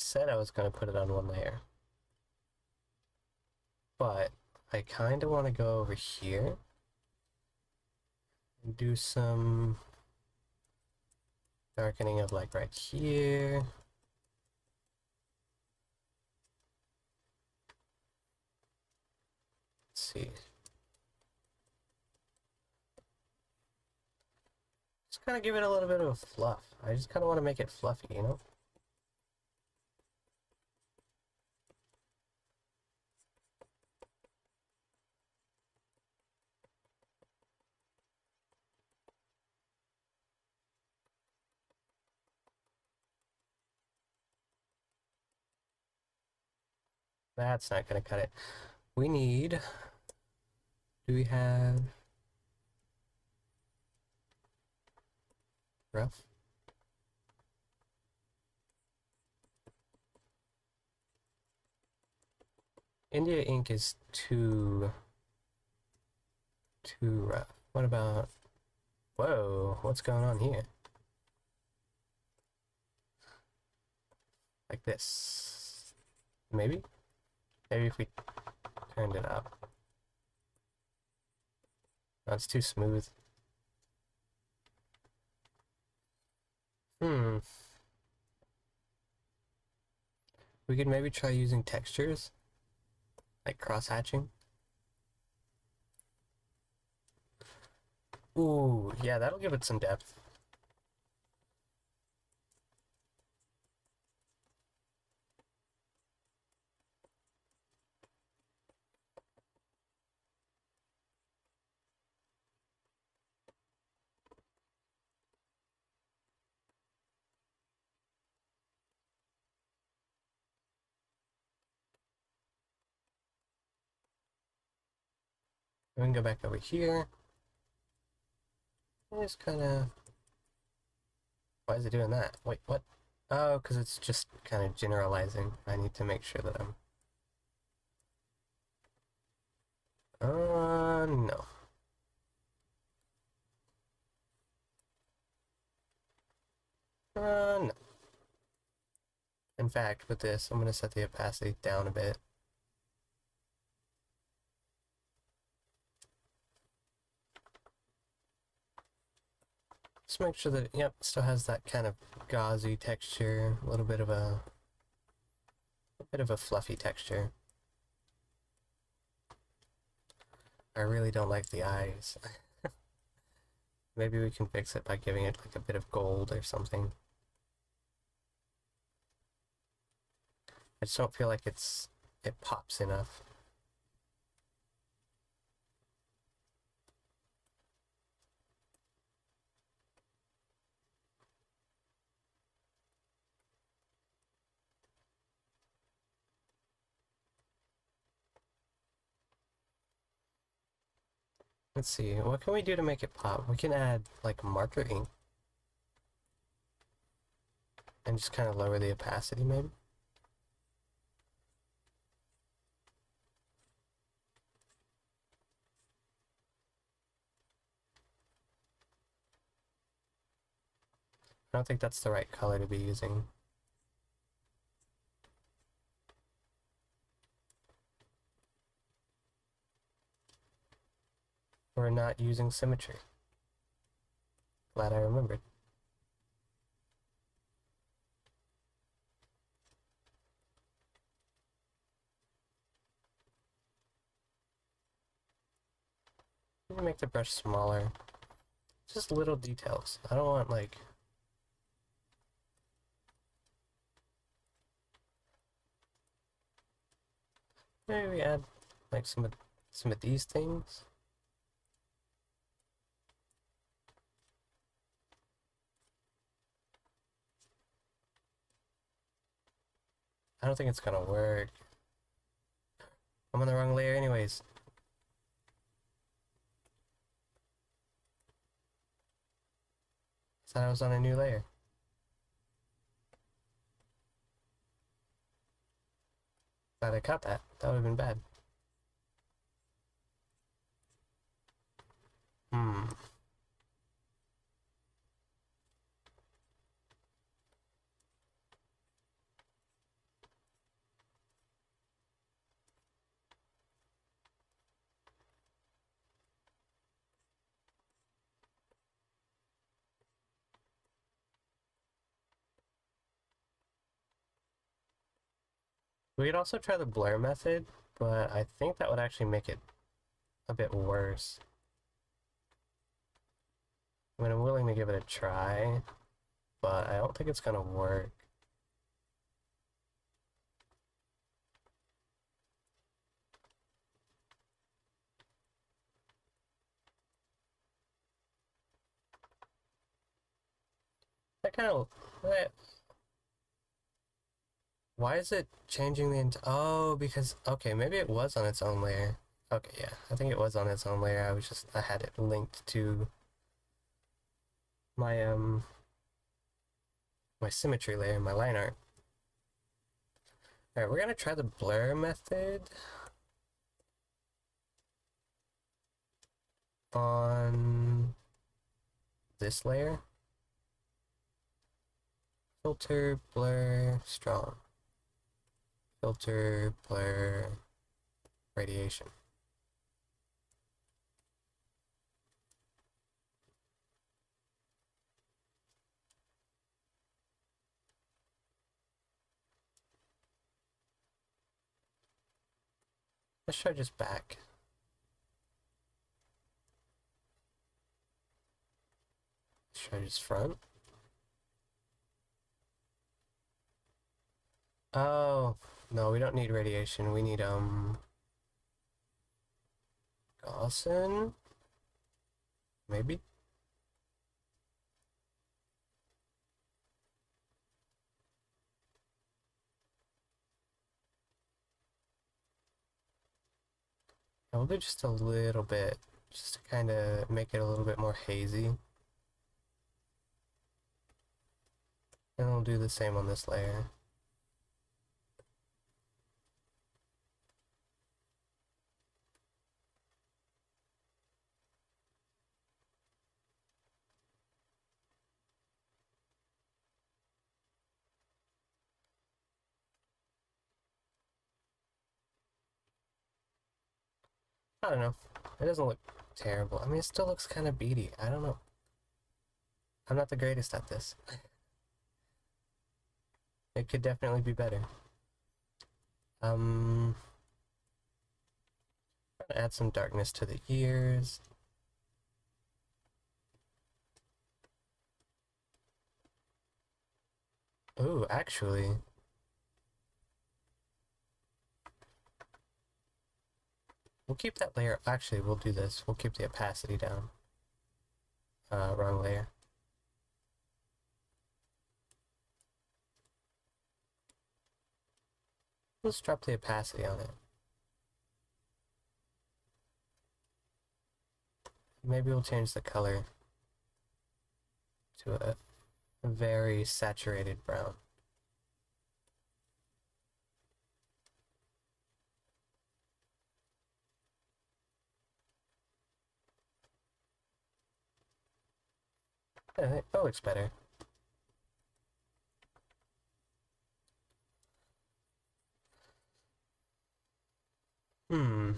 said I was going to put it on one layer. But I kind of want to go over here and do some darkening of like right here. Let's see. Just kind of give it a little bit of fluff. I just kind of want to make it fluffy, you know? That's not gonna cut it. We need... Do we have... Rough? India ink is too rough. What about... Whoa, what's going on here? Like this. Maybe? Maybe if we turned it up. Oh, it's too smooth. We could maybe try using textures, like cross-hatching. Ooh, yeah, that'll give it some depth. We can go back over here. Just kind of... Why is it doing that? Wait, what? Oh, because it's just kind of generalizing. I need to make sure that I'm... No. No. In fact, with this, I'm going to set the opacity down a bit. Just make sure that, yep, still has that kind of gauzy texture, a little bit of a fluffy texture. I really don't like the eyes. Maybe we can fix it by giving it like a bit of gold or something. I just don't feel like it pops enough. Let's see, what can we do to make it pop? We can add like marker ink and just kind of lower the opacity maybe. I don't think that's the right color to be using. We're not using symmetry. Glad I remembered. Let me make the brush smaller. Just little details. I don't want like... Maybe we add like some of these things. I don't think it's gonna work. I'm on the wrong layer anyways. Thought I was on a new layer. Glad I caught that. That would have been bad. We could also try the blur method, but I think that would actually make it a bit worse. I mean, I'm willing to give it a try, but I don't think it's gonna work. That kind of... Why is it changing the... Oh, because... Okay, maybe it was on its own layer. Okay, yeah. I think it was on its own layer. I had it linked to my, my symmetry layer, my line art. Alright, we're gonna try the blur method on this layer. Filter, blur, strong. Filter, blur, radiation. Let's try just back. Let's try just front. Oh, no, we don't need radiation. We need, Gaussian? Maybe? Yeah, we'll do just a little bit, just to kind of make it a little bit more hazy. And we'll do the same on this layer. I don't know. It doesn't look terrible. I mean, it still looks kind of beady. I don't know. I'm not the greatest at this. It could definitely be better. I'm gonna add some darkness to the ears. Ooh, actually. We'll keep that layer. Actually, we'll do this. We'll keep the opacity down. Wrong layer. Let's drop the opacity on it. Maybe we'll change the color to a very saturated brown. I think that looks better. Hmm.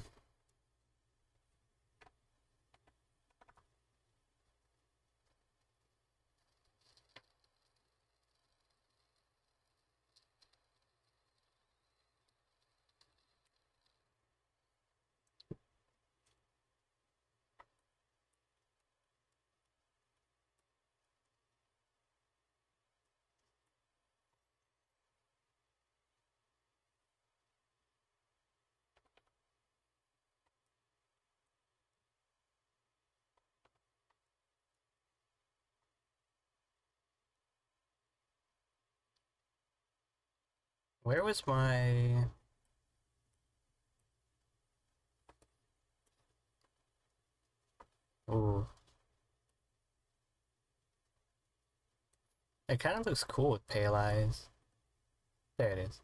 Where was my... Ooh. It kind of looks cool with pale eyes. There it is.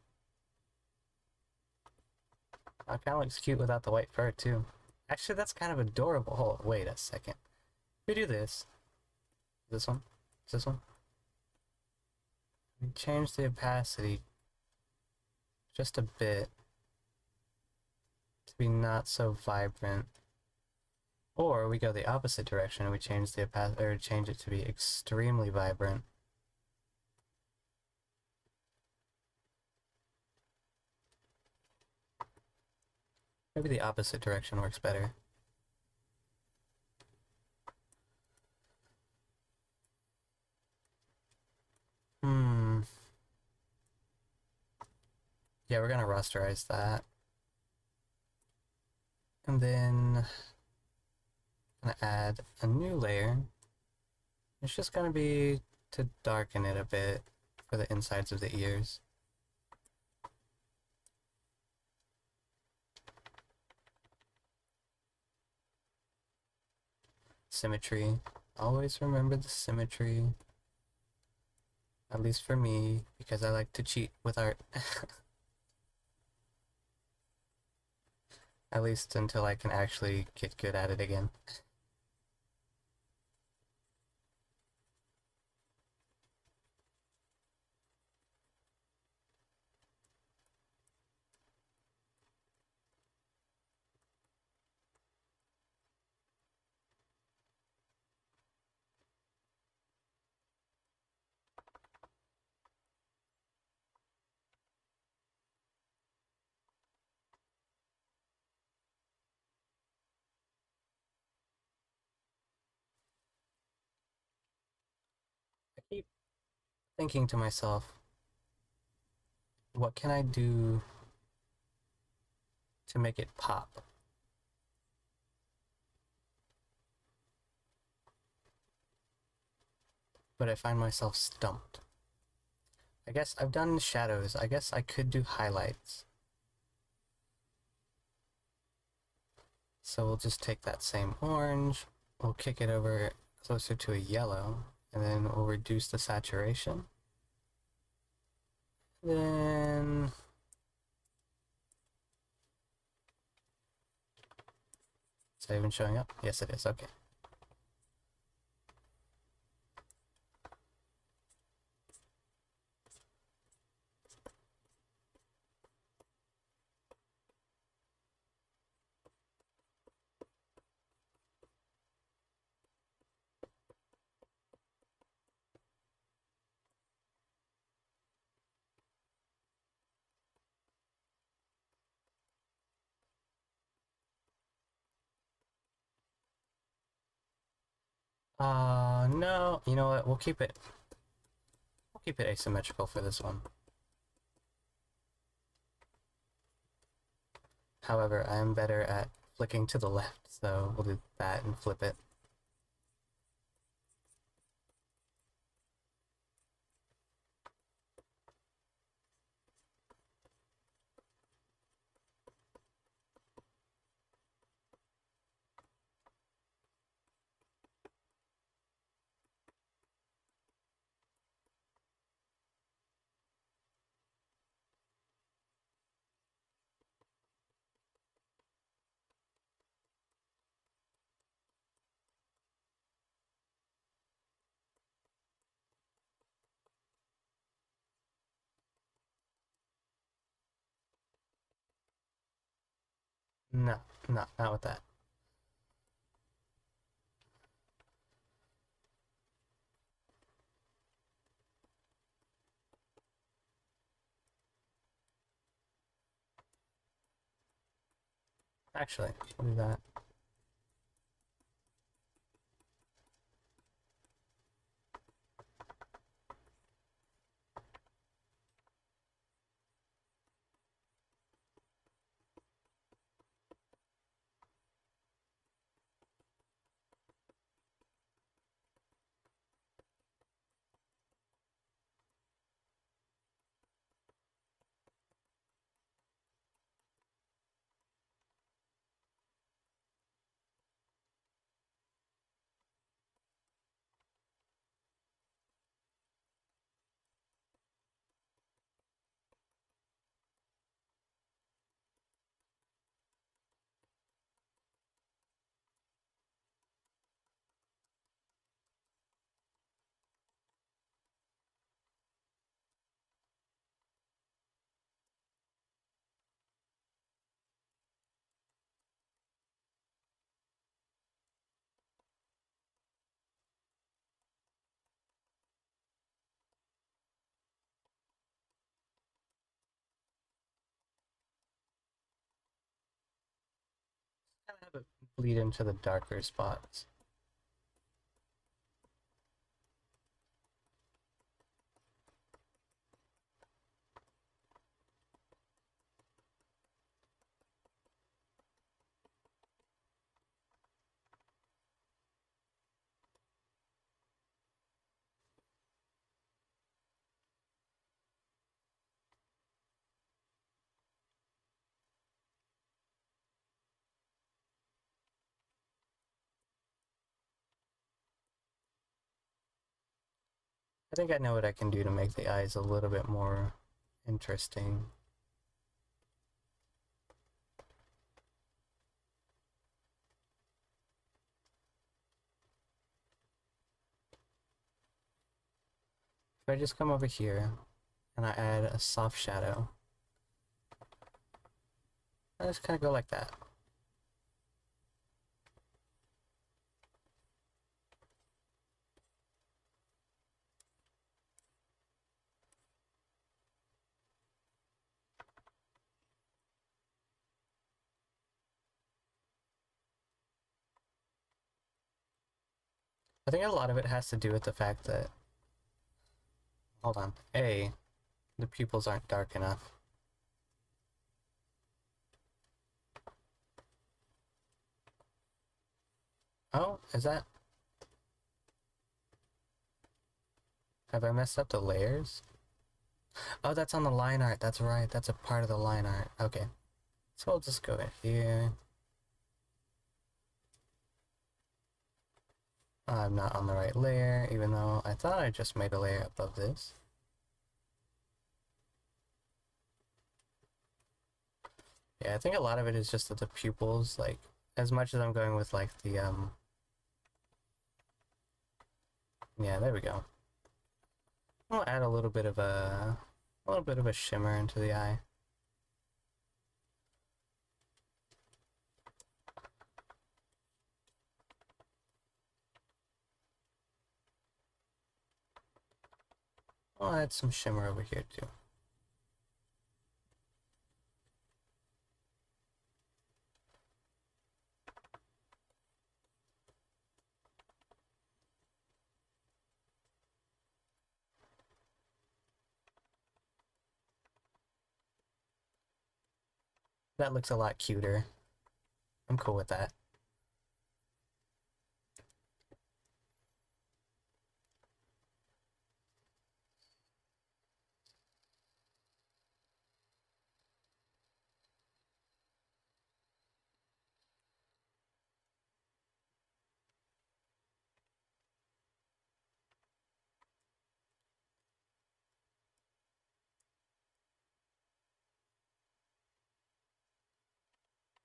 It kind of looks cute without the white fur, too. Actually, that's kind of adorable. Hold on, wait a second. If we do this... This one? Is this one? We change the opacity just a bit to be not so vibrant. Or we go the opposite direction and we change the opacity, or change it to be extremely vibrant. Maybe the opposite direction works better. Hmm. Yeah, we're gonna rasterize that. And then I'm gonna add a new layer. It's just gonna be to darken it a bit for the insides of the ears. Symmetry. Always remember the symmetry. At least for me, because I like to cheat with art. At least until I can actually get good at it again. I keep thinking to myself, what can I do to make it pop? But I find myself stumped. I guess I've done shadows. I guess I could do highlights. So we'll just take that same orange, we'll kick it over closer to a yellow, and then we'll reduce the saturation. Then... Is that even showing up? Yes, it is. Okay. No. You know what? We'll keep it asymmetrical for this one. However, I am better at flicking to the left, so we'll do that and flip it. No, not with that. Actually, we'll do that. bleed into the darker spots. I think I know what I can do to make the eyes a little bit more interesting. If I just come over here and I add a soft shadow, I just kind of go like that. I think a lot of it has to do with the fact that, hold on, A, the pupils aren't dark enough. Oh, is that... Have I messed up the layers? Oh, that's on the line art, that's right, that's a part of the line art. Okay, so I'll just go in here. I'm not on the right layer, even though I thought I just made a layer above this. Yeah, I think a lot of it is just that the pupils, like, as much as I'm going with, like, the, yeah, there we go. I'll add a little bit of a shimmer into the eye. I'll add some shimmer over here, too. That looks a lot cuter. I'm cool with that.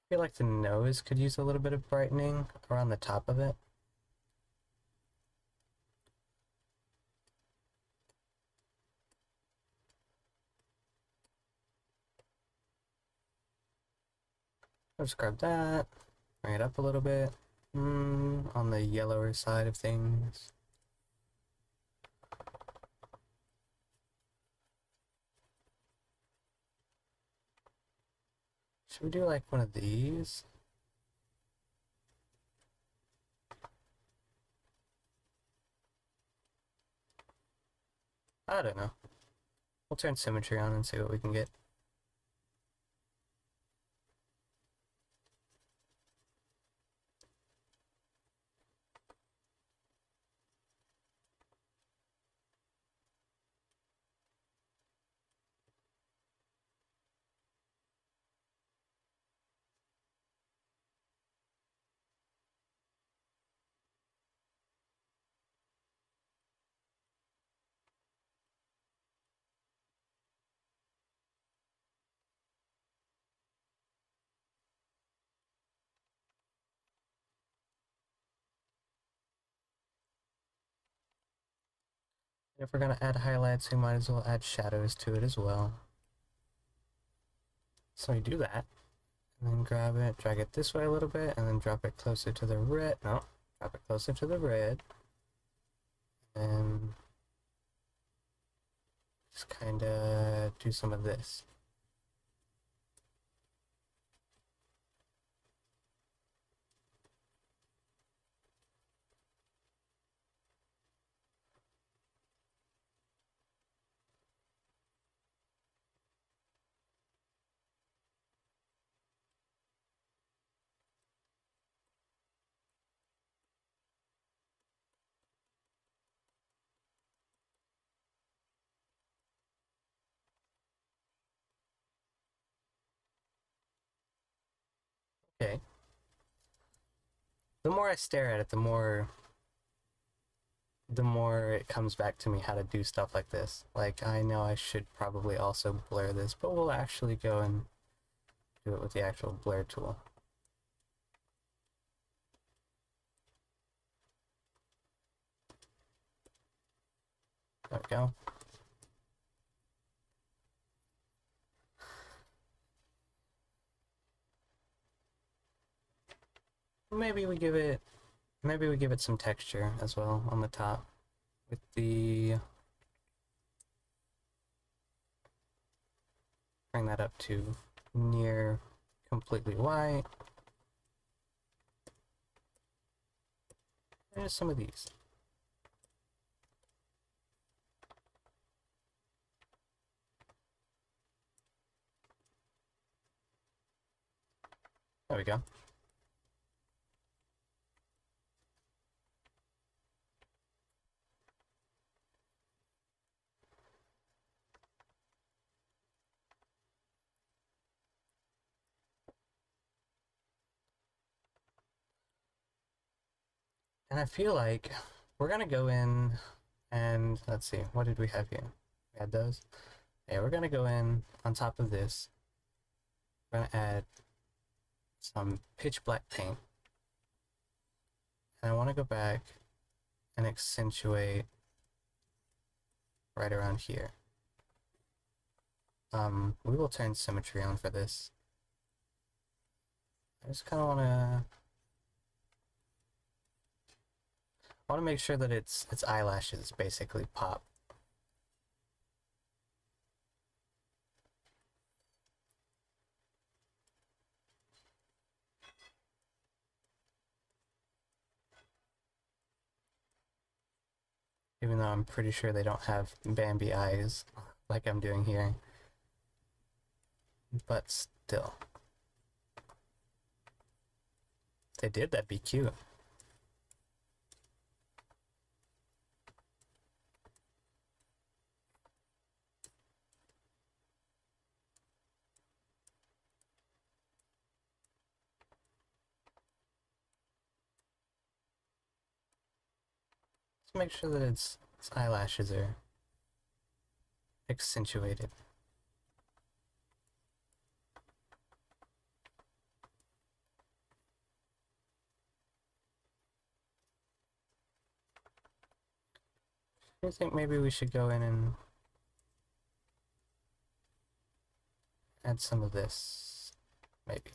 I feel like the nose could use a little bit of brightening around the top of it. I'll just grab that, bring it up a little bit. On the yellower side of things. Should we do like one of these? I don't know. We'll turn symmetry on and see what we can get. If we're gonna add highlights, we might as well add shadows to it as well. So we do that, and then grab it, drag it this way a little bit, and then drop it closer to the red. No, drop it closer to the red. And just kinda do some of this. Okay. The more I stare at it, the more it comes back to me how to do stuff like this. Like, I know I should probably also blur this, but we'll actually go and do it with the actual blur tool. There we go. Maybe we give it some texture as well on the top with the, bring that up to near completely white. There's some of these. There we go. And I feel like we're gonna go in and let's see, what did we have here? We had those. Yeah, we're gonna go in on top of this. We're gonna add some pitch black paint. And I want to go back and accentuate right around here. We will turn symmetry on for this. I just kind of want to make sure that its eyelashes basically pop. Even though I'm pretty sure they don't have Bambi eyes like I'm doing here. But still. If they did, that'd be cute. Let's make sure that its eyelashes are accentuated. I think maybe we should go in and add some of this. Maybe.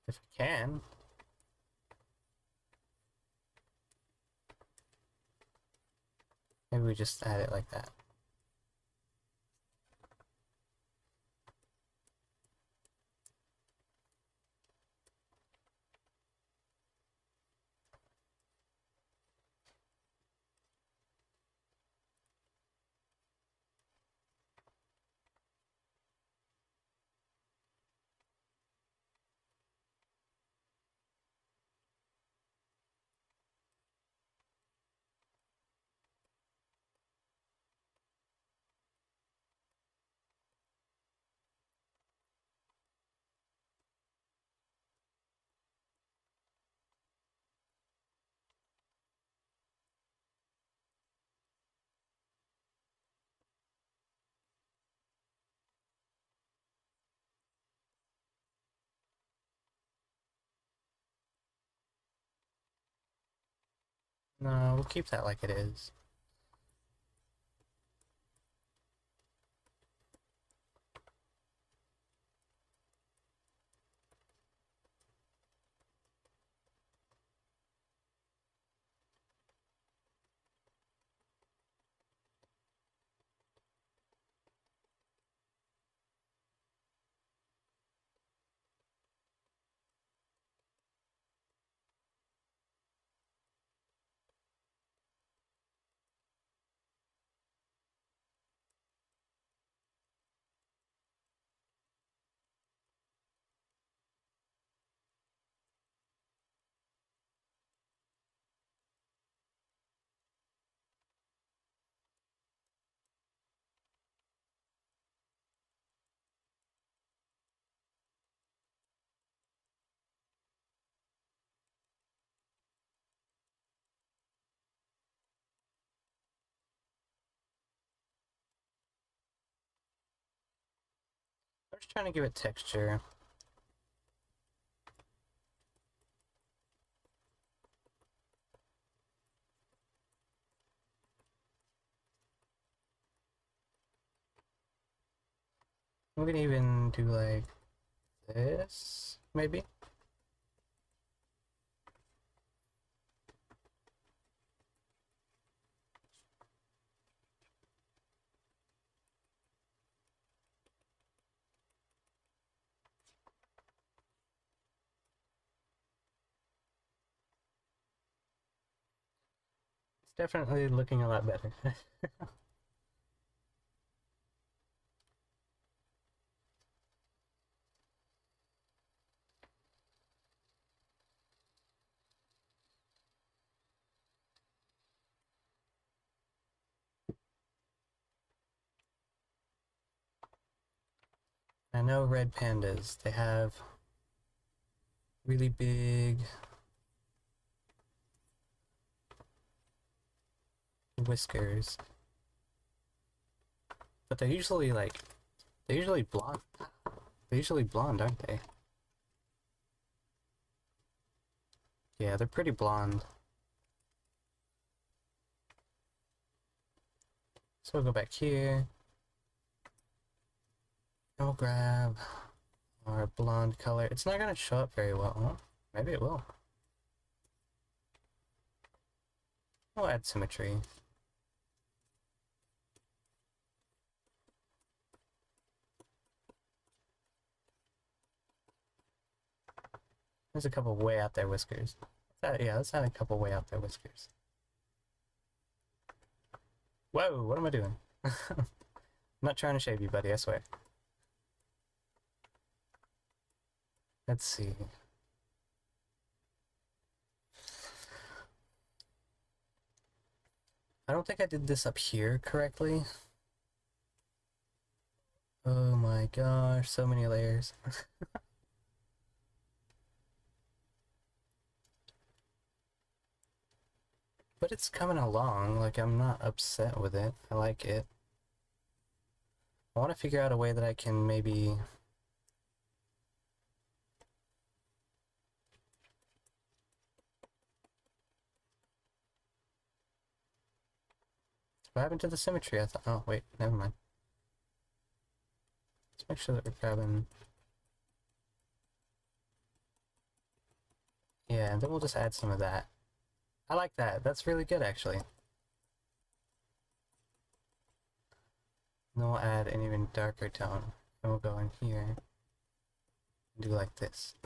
If we can. Maybe we just add it like that. No, we'll keep that like it is. Just trying to give it texture. We can even do like this, maybe? It's definitely looking a lot better. I know red pandas, they have really big whiskers. But they're usually like, they're usually blonde. They're usually blonde, aren't they? Yeah, they're pretty blonde. So we'll go back here. And we'll grab our blonde color. It's not gonna show up very well. Well, maybe it will. We'll add symmetry. There's a couple way out there whiskers. Yeah, let's add a couple way out there whiskers. Whoa, what am I doing? I'm not trying to shave you, buddy, I swear. Let's see. I don't think I did this up here correctly. Oh my gosh, so many layers. But it's coming along, like I'm not upset with it. I like it. I want to figure out a way that I can maybe... What happened to the symmetry? I thought... Oh, wait, never mind. Let's make sure that we're grabbing... Yeah, and then we'll just add some of that. I like that. That's really good, actually. And then we'll add an even darker tone. And we'll go in here and do like this.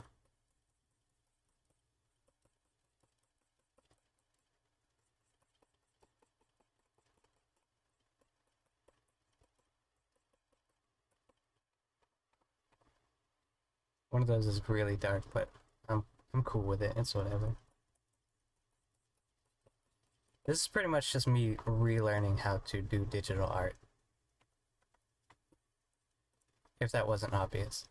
One of those is really dark, but I'm cool with it. It's whatever. This is pretty much just me relearning how to do digital art. If that wasn't obvious.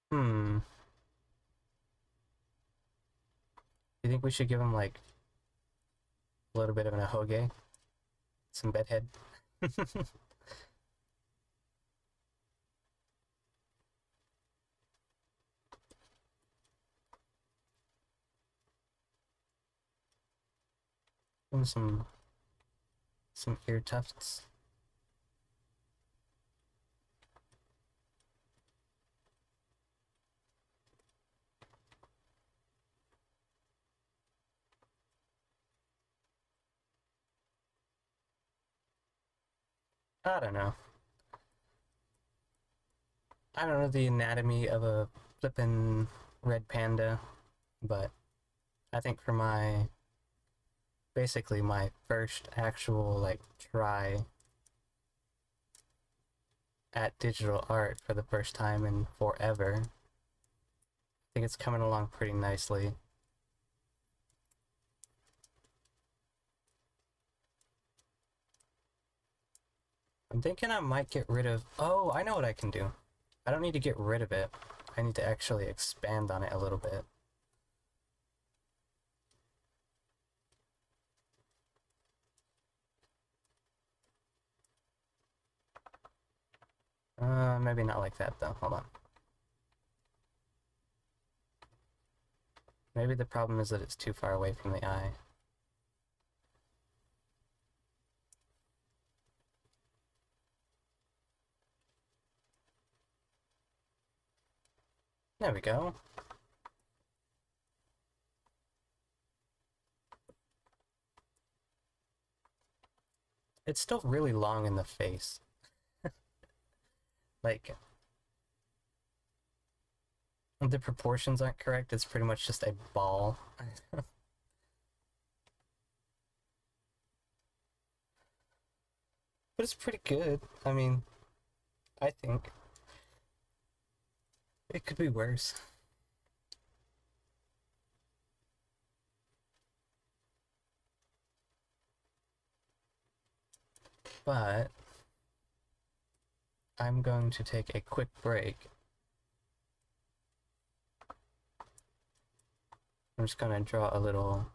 Hmm. You think we should give him like a little bit of an ahoge? Some bedhead? And some ear tufts. I don't know. I don't know the anatomy of a flippin' red panda, but I think for my basically my first actual like try at digital art for the first time in forever, I think it's coming along pretty nicely. I'm thinking I might get rid of... Oh, I know what I can do. I don't need to get rid of it. I need to actually expand on it a little bit. Maybe not like that, though. Hold on. Maybe the problem is that it's too far away from the eye. There we go. It's still really long in the face. Like, the proportions aren't correct. It's pretty much just a ball. But it's pretty good. I mean, I think. It could be worse. But I'm going to take a quick break. I'm just gonna draw a little...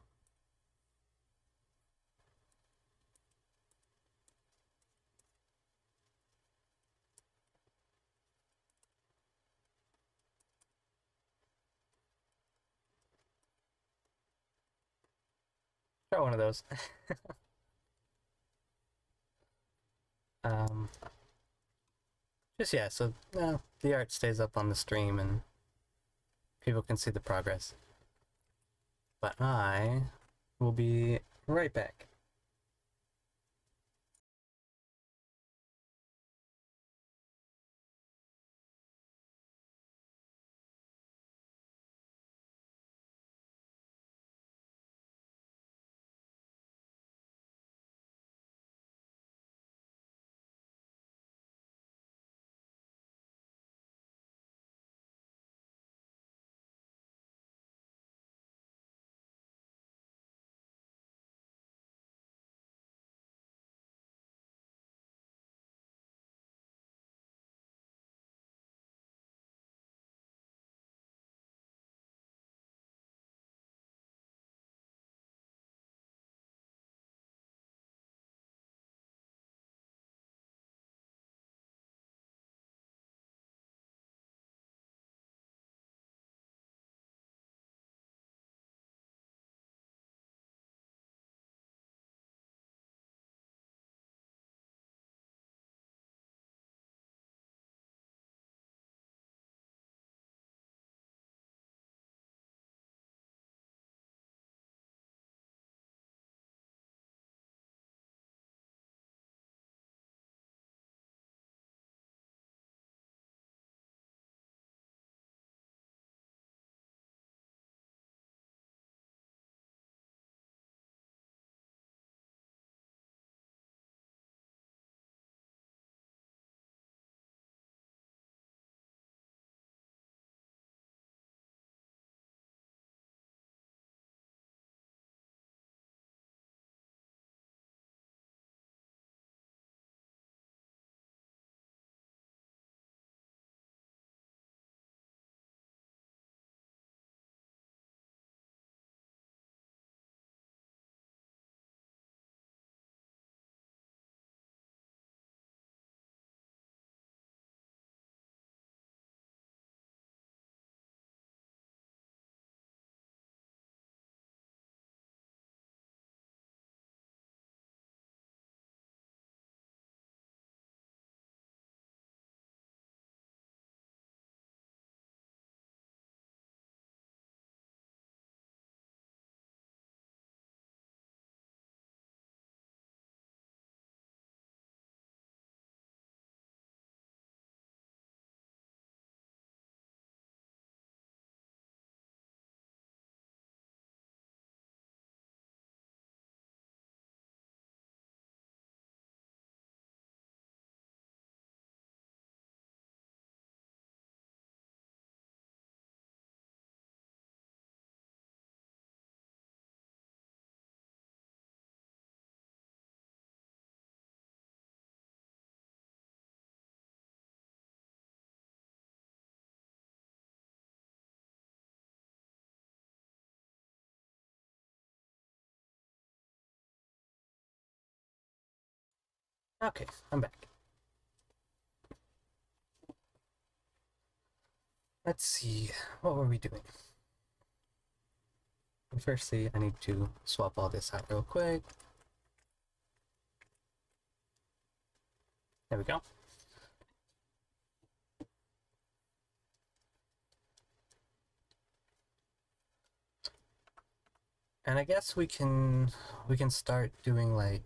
Draw one of those. um, just yeah, so the art stays up on the stream and people can see the progress. But I will be right back. Okay, I'm back. Let's see, what were we doing? Firstly, I need to swap all this out real quick. There we go. And I guess we can start doing like,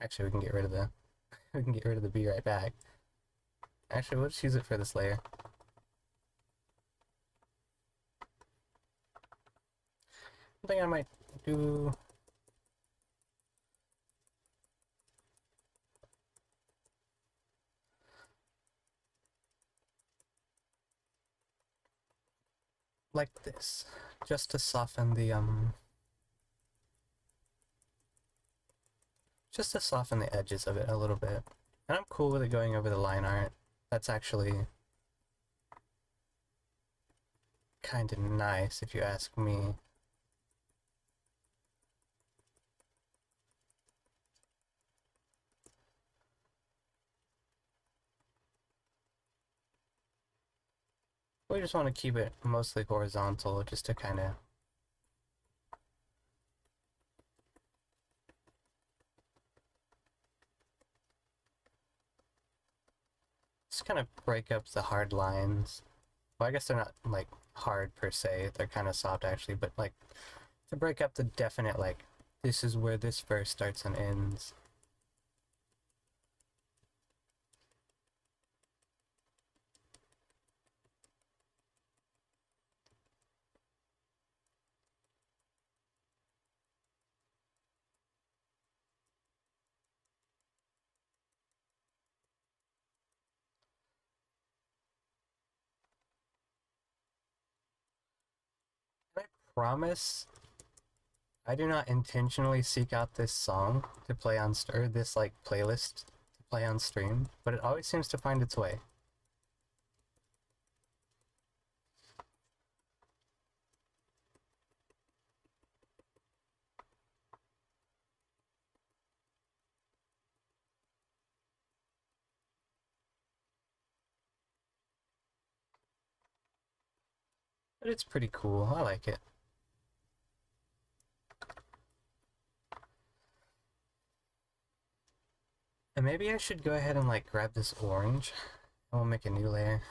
actually we can get rid of the we can get rid of the be right back. Actually, we'll just use it for this layer. I think I might do like this, just to soften the edges of it a little bit. And I'm cool with it going over the line art. That's actually kind of nice if you ask me. We just want to keep it mostly horizontal just to kind of break up the hard lines. Well, I guess they're not like hard per se, they're kind of soft actually, but like to break up the definite like this is where this verse starts and ends. And I promise I do not intentionally seek out this song to play on or this like playlist to play on stream, but it always seems to find its way. But it's pretty cool. I like it. And maybe I should go ahead and like grab this orange. And we'll make a new layer.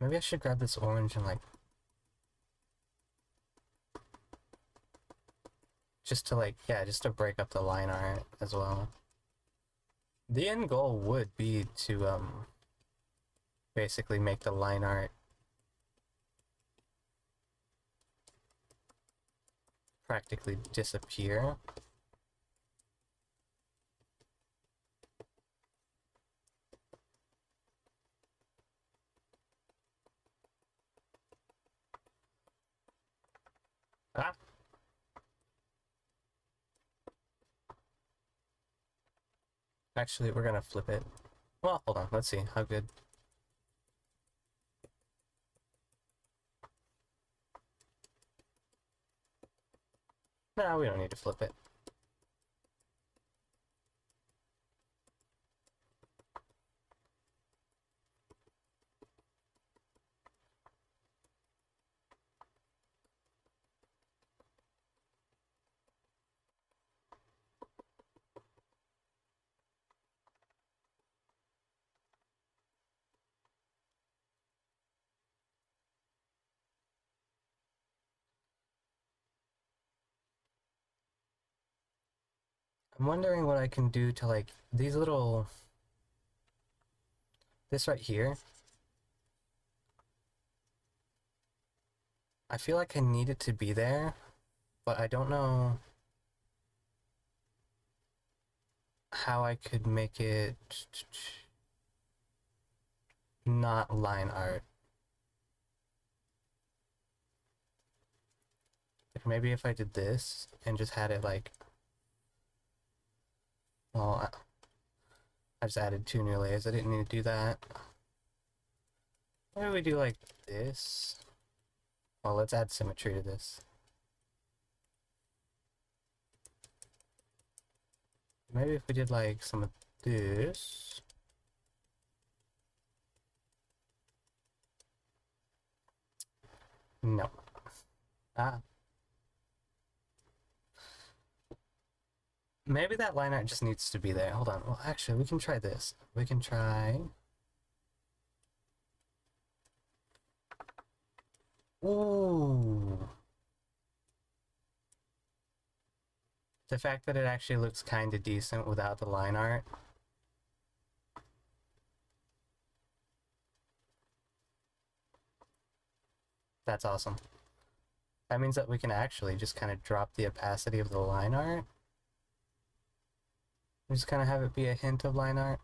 Maybe I should grab this orange and like just to like, yeah, just to break up the line art as well. The end goal would be to basically make the line art practically disappear. Ah. Actually, we're gonna flip it. Well, hold on, let's see how good. No, we don't need to flip it. I'm wondering what I can do to like these little, this right here. I feel like I need it to be there, but I don't know how I could make it not line art. Like maybe if I did this and just had it like, well, I just added 2 new layers. I didn't need to do that. Maybe we do like this. Well, let's add symmetry to this. Maybe if we did like some of this. No. Ah. Maybe that line art just needs to be there. Hold on. Well, actually, we can try this. We can try... Ooh. The fact that it actually looks kind of decent without the line art. That's awesome. That means that we can actually just kind of drop the opacity of the line art. We just kind of have it be a hint of line art.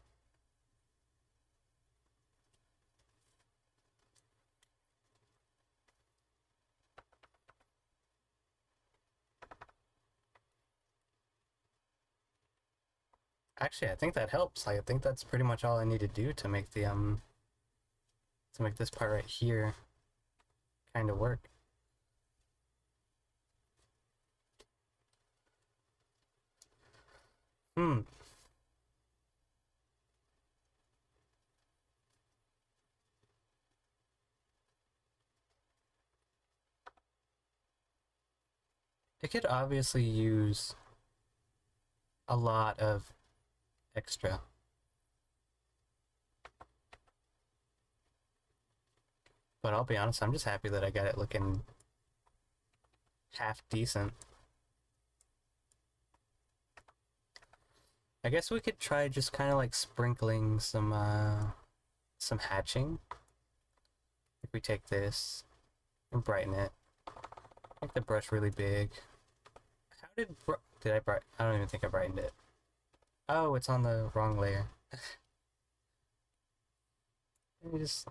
Actually, I think that helps. I think that's pretty much all I need to do to make the to make this part right here kind of work. Hmm. It could obviously use a lot of extra. But I'll be honest, I'm just happy that I got it looking half decent. I guess we could try just kind of like sprinkling some hatching. If we take this and brighten it, make the brush really big. How did I brighten? I don't even think I brightened it. Oh, it's on the wrong layer. Let me just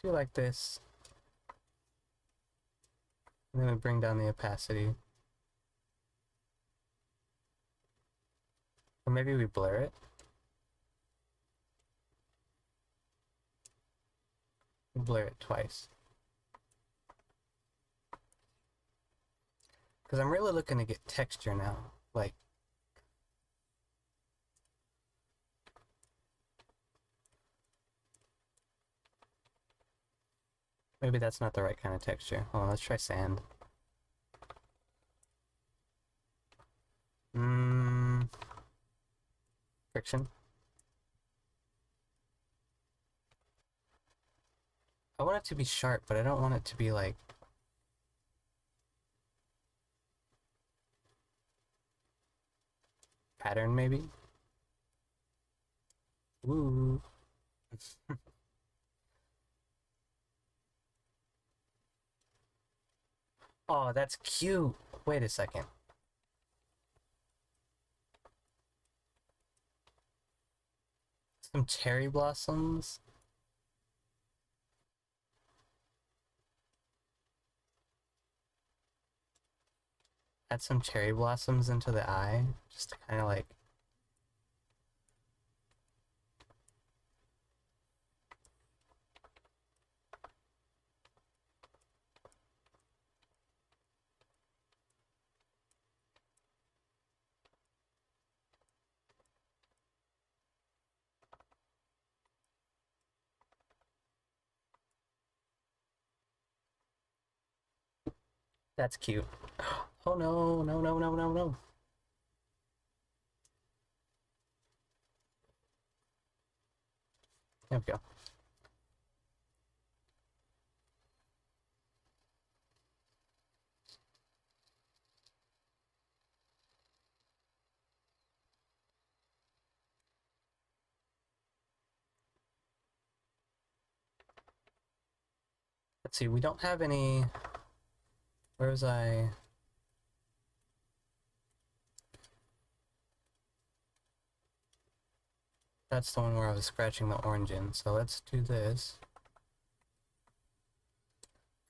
do like this. And then we bring down the opacity. Or maybe we blur it. Blur it twice. Because I'm really looking to get texture now. Like, maybe that's not the right kind of texture. Hold on, let's try sand. Friction. I want it to be sharp, but I don't want it to be like... pattern, maybe? Ooh. Oh, that's cute. Wait a second. Some cherry blossoms. Add some cherry blossoms into the eye. Just to kind of like... That's cute. Oh no, no, no, no, no, no. There we go. Let's see, we don't have any... Where was I? That's the one where I was scratching the orange in, so let's do this.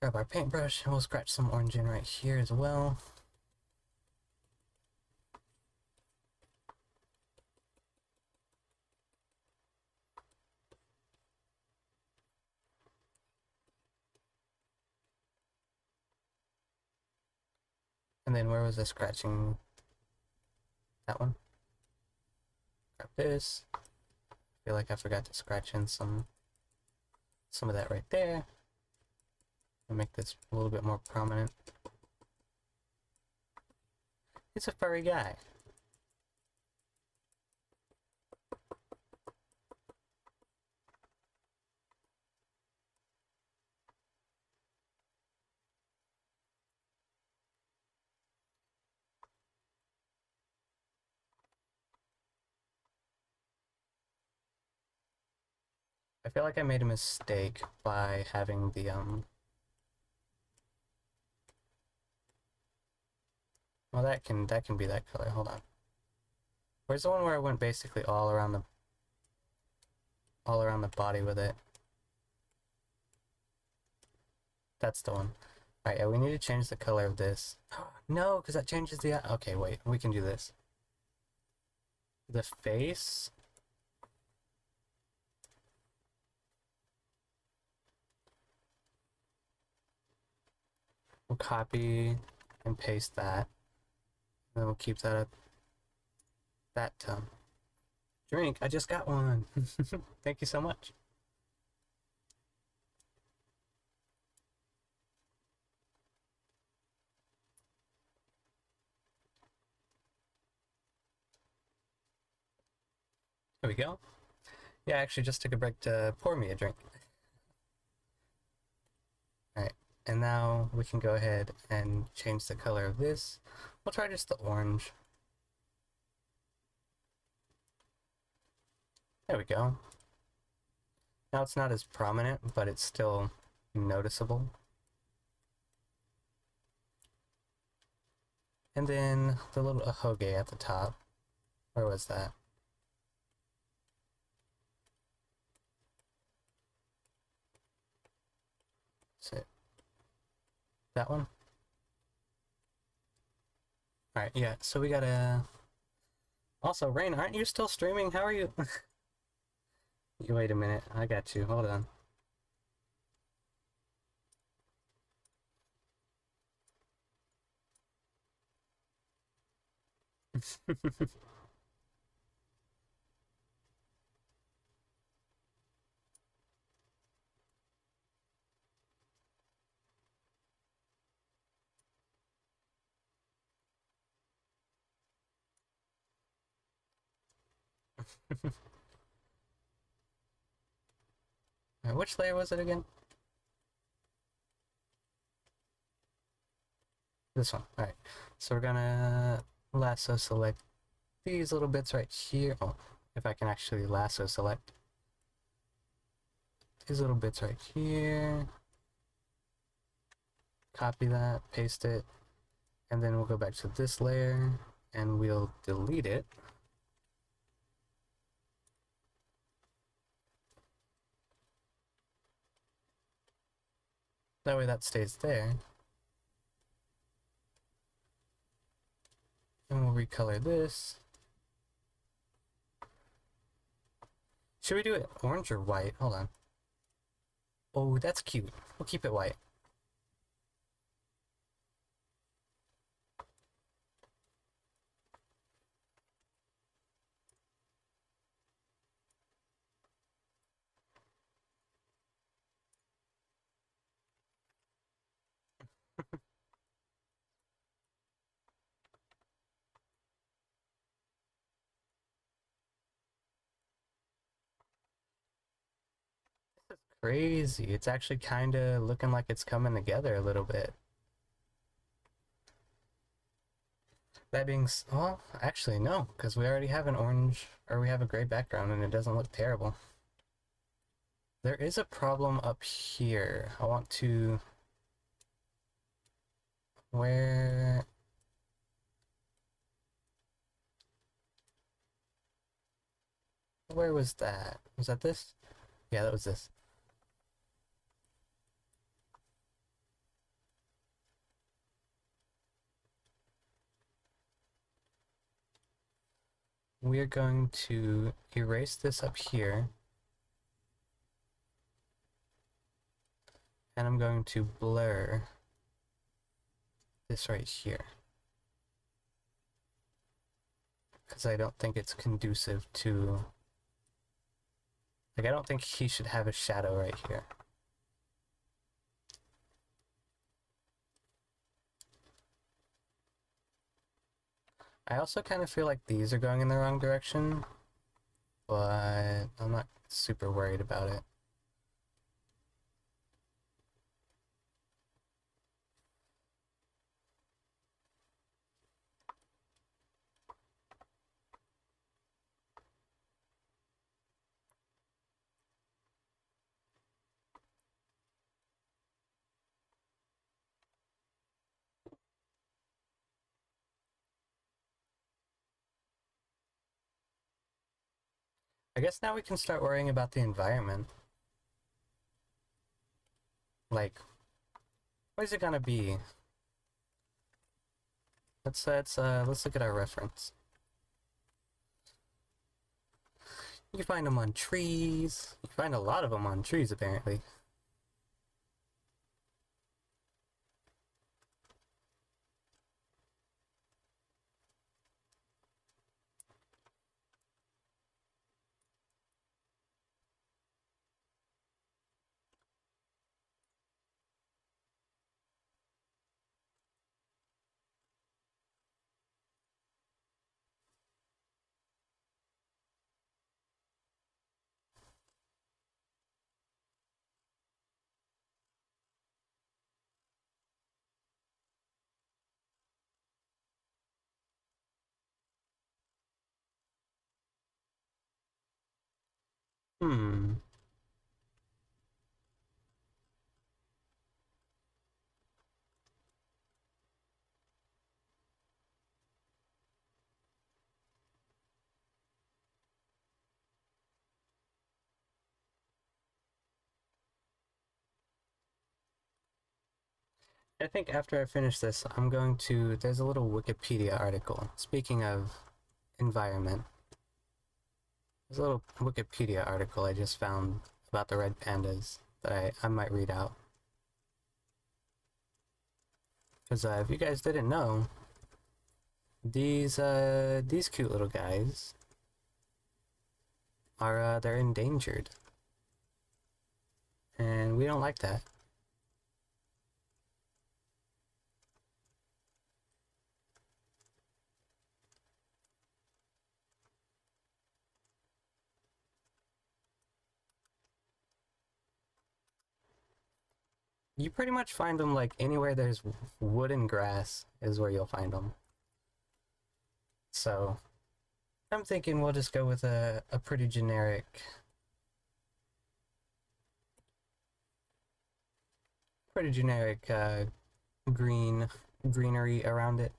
Grab our paintbrush and we'll scratch some orange in right here as well. And then where was I scratching? That one. Grab this. Feel like I forgot to scratch in some of that right there. And make this a little bit more prominent. He's a furry guy. I feel like I made a mistake by having the well, that can be that color. Hold on. Where's the one where I went basically all around the body with it? That's the one. Alright, yeah, we need to change the color of this. No, because that changes the... Okay, wait. We can do this. The face... We'll copy and paste that. And then we'll keep that at that tone. Drink, I just got one. Thank you so much. There we go. Yeah, I actually just took a break to pour me a drink. Alright, and now we can go ahead and change the color of this. We'll try just the orange. There we go. Now it's not as prominent, but it's still noticeable. And then the little ahoge at the top. Where was that? That's it. That one? Alright, yeah, so we gotta... Also, Rain, aren't you still streaming? How are you? Wait a minute, I got you. Hold on. Alright, which layer was it again? This one. Alright, so we're gonna lasso select these little bits right here. Oh, if I can actually lasso select. These little bits right here. Copy that, paste it, and then we'll go back to this layer and we'll delete it. That way that stays there. And we'll recolor this. Should we do it orange or white? Hold on. Oh, that's cute. We'll keep it white. Crazy. It's actually kind of looking like it's coming together a little bit. That being... Well, actually, no, because we already have an orange, or we have a gray background, and it doesn't look terrible. There is a problem up here. I want to... Where... Where was that? Was that this? Yeah, that was this. We're going to erase this up here. And I'm going to blur this right here. because I don't think it's conducive to... Like, I don't think he should have a shadow right here. I also kind of feel like these are going in the wrong direction, but I'm not super worried about it. I guess now we can start worrying about the environment. Like, what is it gonna be? Let's look at our reference. You find them on trees. You find a lot of them on trees, apparently. Hmm. I think after I finish this, I'm going to... There's a little Wikipedia article. Speaking of environment, there's a little Wikipedia article I just found about the red pandas that I might read out. Because if you guys didn't know, these cute little guys are, they're endangered. And we don't like that. You pretty much find them like anywhere there's wood and grass is where you'll find them. So, I'm thinking we'll just go with a pretty generic... greenery around it.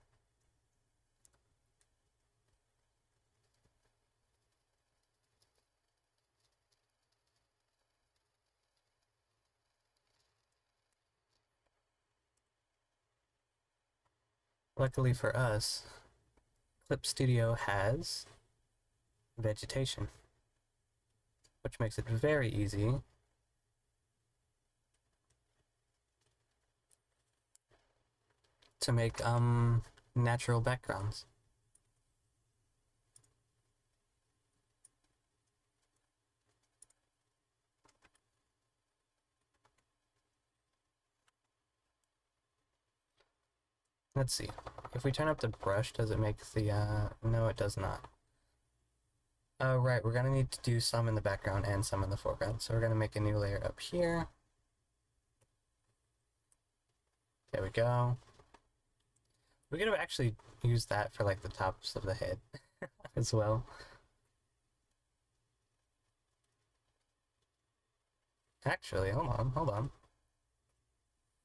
Luckily for us, Clip Studio has vegetation, which makes it very easy to make natural backgrounds. Let's see. If we turn up the brush, does it make the, no, it does not. Oh, right, we're gonna need to do some in the background and some in the foreground. So we're gonna make a new layer up here. There we go. We could have actually used that for like the tops of the head as well. Actually, hold on.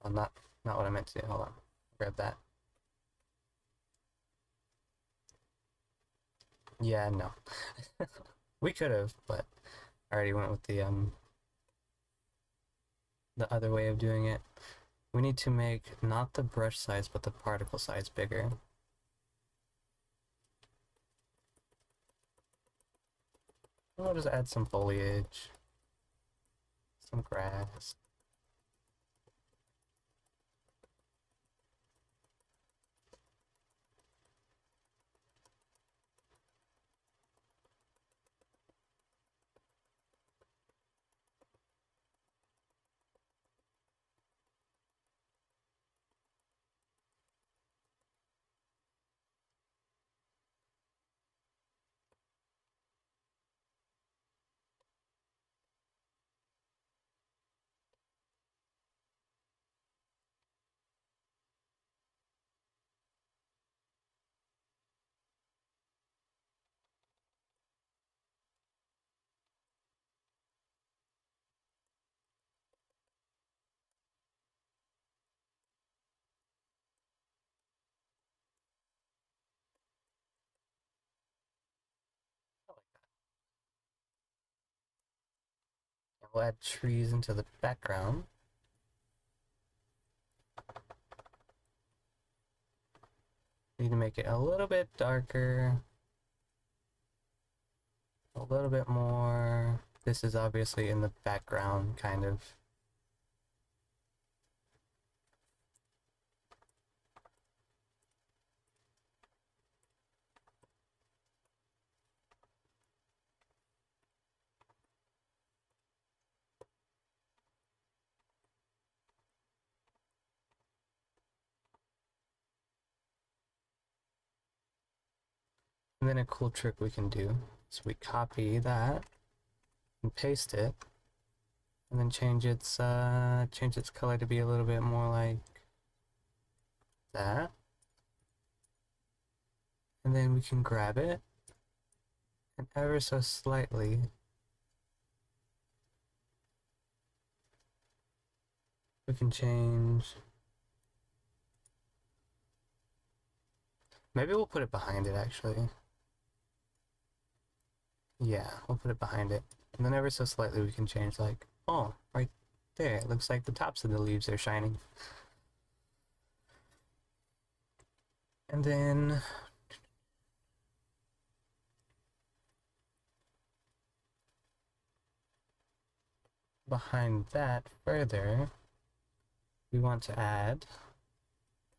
Oh, not what I meant to do. Hold on. Grab that. Yeah, no. We could have, but I already went with the other way of doing it. We need to make not the brush size, but the particle size bigger. We'll just add some foliage, some grass. We'll add trees into the background. Need to make it a little bit darker. A little bit more. This is obviously in the background, kind of. And then a cool trick we can do is we copy that and paste it, and then change its color to be a little bit more like that. And then we can grab it and ever so slightly we can change. Maybe we'll put it behind it actually. Yeah, we'll put it behind it. And then ever so slightly we can change, like, oh, right there. It looks like the tops of the leaves are shining. And then behind that further, we want to add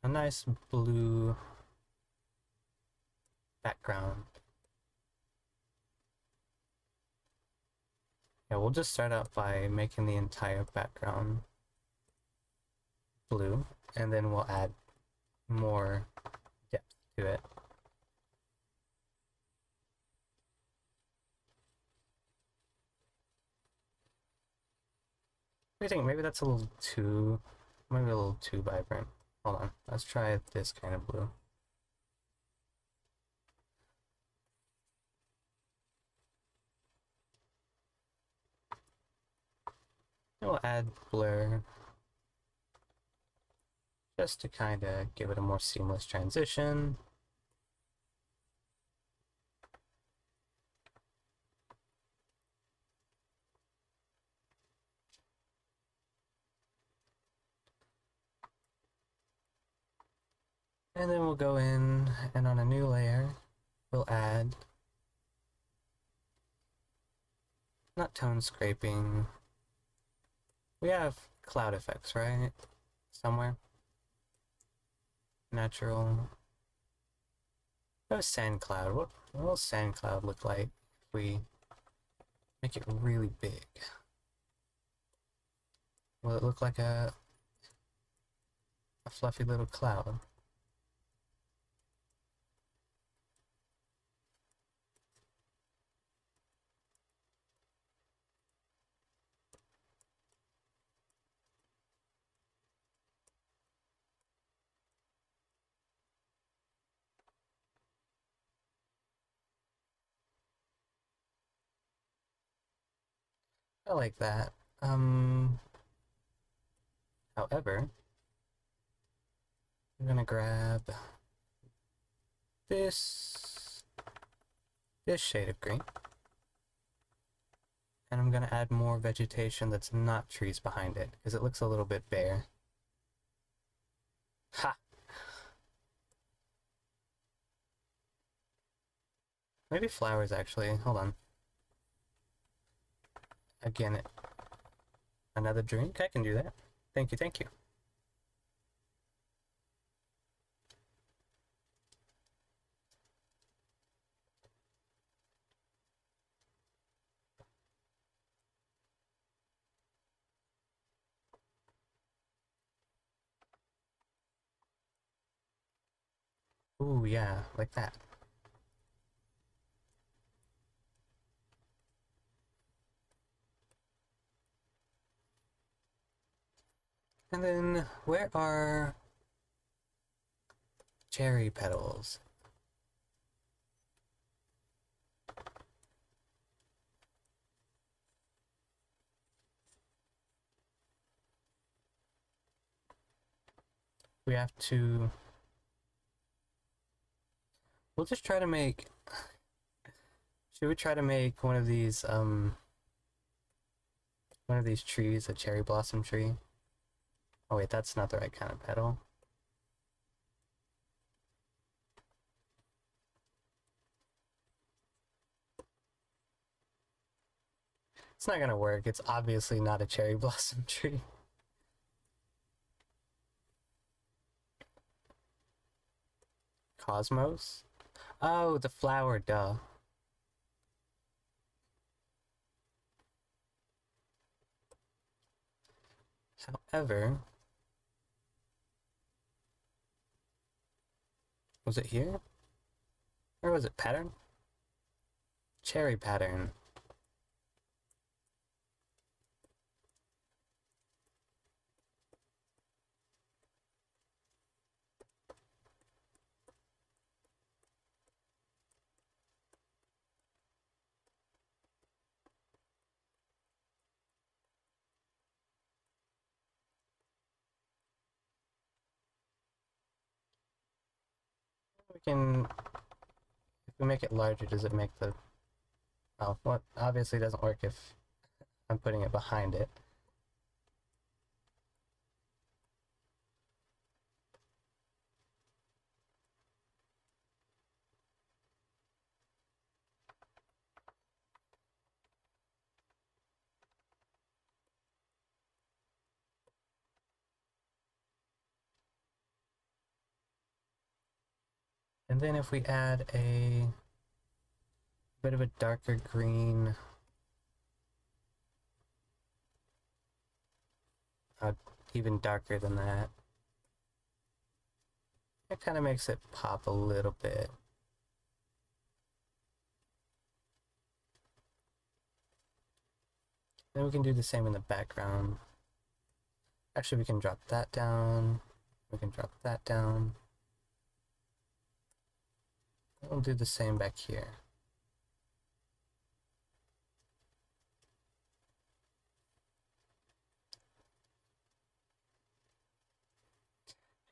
a nice blue background. Yeah, we'll just start out by making the entire background blue, and then we'll add more depth to it. What do you think? Maybe that's maybe a little too vibrant. Hold on, let's try this kind of blue. And we'll add blur just to kind of give it a more seamless transition. And then we'll go in and on a new layer, we'll add, not tone scraping, we have cloud effects, right? Somewhere. Natural. Oh, sand cloud. What will sand cloud look like if we make it really big? Will it look like a fluffy little cloud? I like that. However, I'm gonna grab this shade of green, and I'm gonna add more vegetation that's not trees behind it, because it looks a little bit bare. Ha! Maybe flowers, actually. Hold on. Again, another drink? I can do that. Thank you, thank you. Ooh, yeah, like that. And then, where are cherry petals? We have to... We'll just try to make... Should we try to make one of these, one of these trees, a cherry blossom tree. Oh wait, that's not the right kind of petal. It's not gonna work. It's obviously not a cherry blossom tree. Cosmos? Oh, the flower, duh. However, was it here? Or was it pattern? Cherry pattern. We can, if we make it larger, does it make the, oh, what, obviously doesn't work if I'm putting it behind it. And then if we add a bit of a darker green, even darker than that, it kind of makes it pop a little bit. Then we can do the same in the background. Actually, we can drop that down. We can drop that down. We'll do the same back here.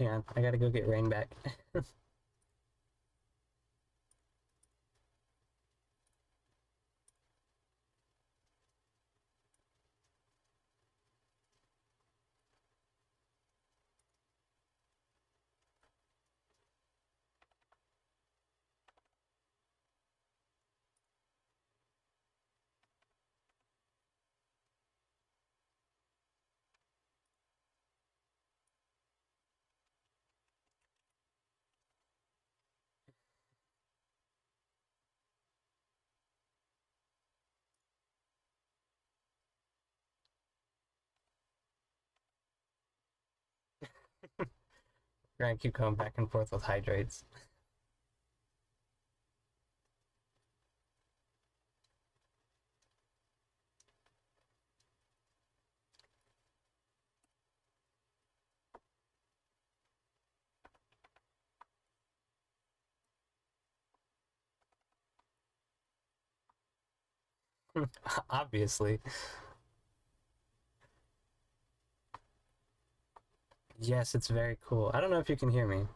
Hang on, I gotta go get rain back. We're gonna keep going back and forth with hydrates. Obviously. Yes, it's very cool. I don't know if you can hear me.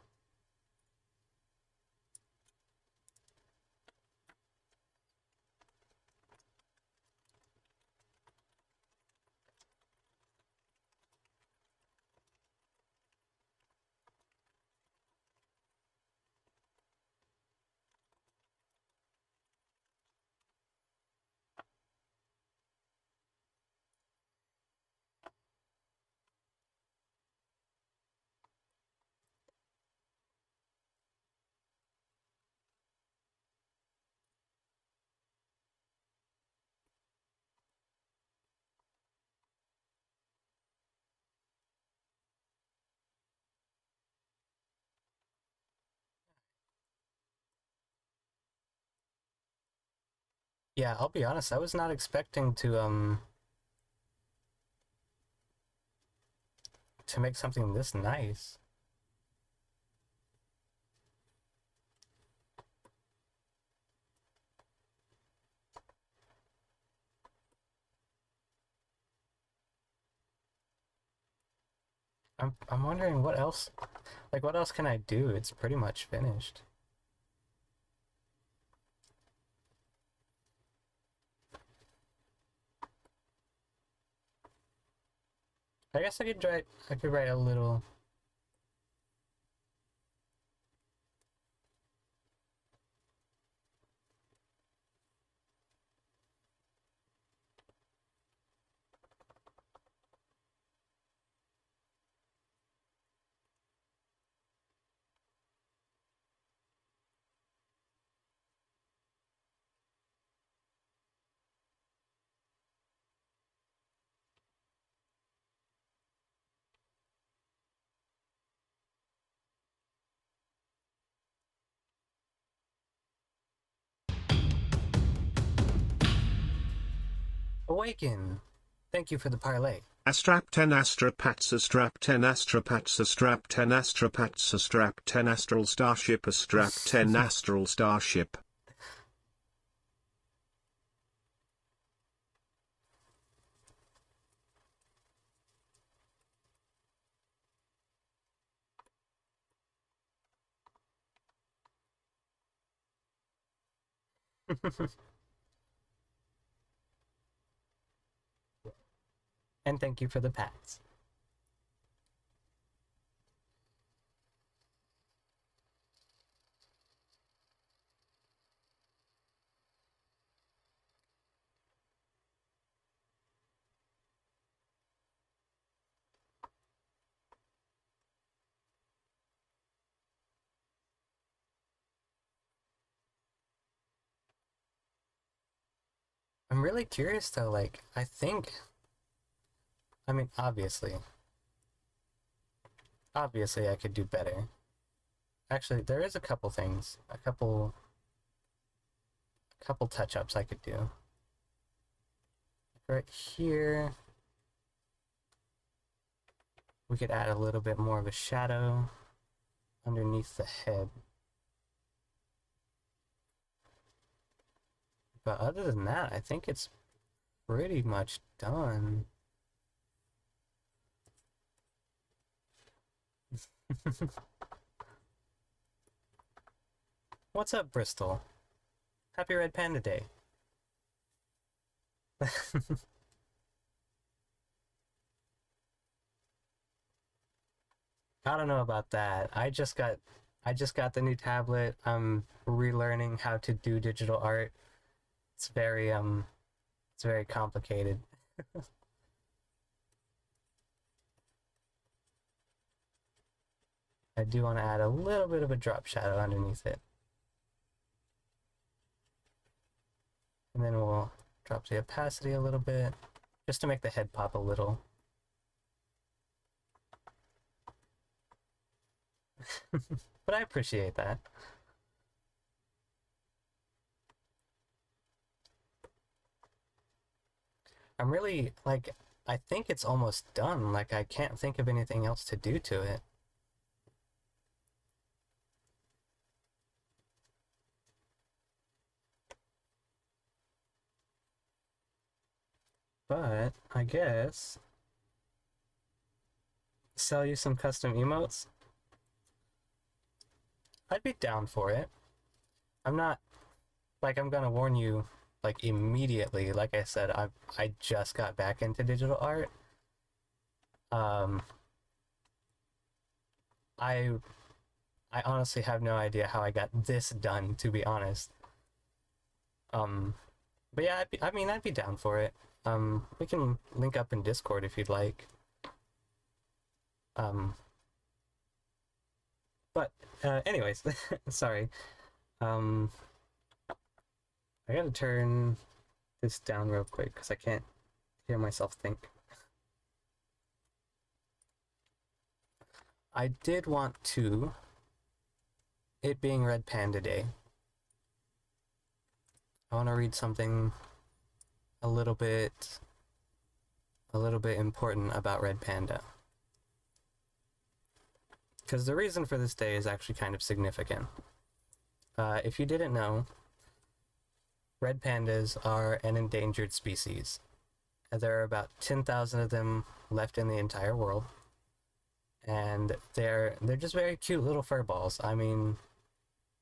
Yeah, I'll be honest, I was not expecting to make something this nice. I'm wondering what else, like what else can I do? It's pretty much finished. I guess I could write a little. Awaken! Thank you for the parlay. Astrap 10 Astrapats Astrap 10 Astrapats Astrap 10 Astrapats Astrap 10 Astral Starship Astrap 10 Astral Starship. And thank you for the pats. I'm really curious though, like, I mean, obviously I could do better. Actually, there is a couple things, a couple touch-ups I could do. Right here, we could add a little bit more of a shadow underneath the head. But other than that, I think it's pretty much done. What's up, Bristol? Happy Red Panda Day. I don't know about that. I just got the new tablet. I'm relearning how to do digital art. It's very complicated. I do want to add a little bit of a drop shadow underneath it. And then we'll drop the opacity a little bit, just to make the head pop a little. But I appreciate that. I'm really, like, I think it's almost done. Like, I can't think of anything else to do to it. But, I guess, sell you some custom emotes? I'd be down for it. I'm not, like, I'm gonna warn you, like, immediately. Like I said, I just got back into digital art. Um, I I honestly have no idea how I got this done, to be honest. Um, but yeah, I'd be down for it. We can link up in Discord if you'd like. Um, but anyways, sorry. Um, I gotta turn this down real quick because I can't hear myself think. I did want to, it being Red Panda Day, I want to read something a little bit important about Red Panda. Because the reason for this day is actually kind of significant. If you didn't know, red pandas are an endangered species. There are about 10,000 of them left in the entire world. And they're just very cute little fur balls. I mean,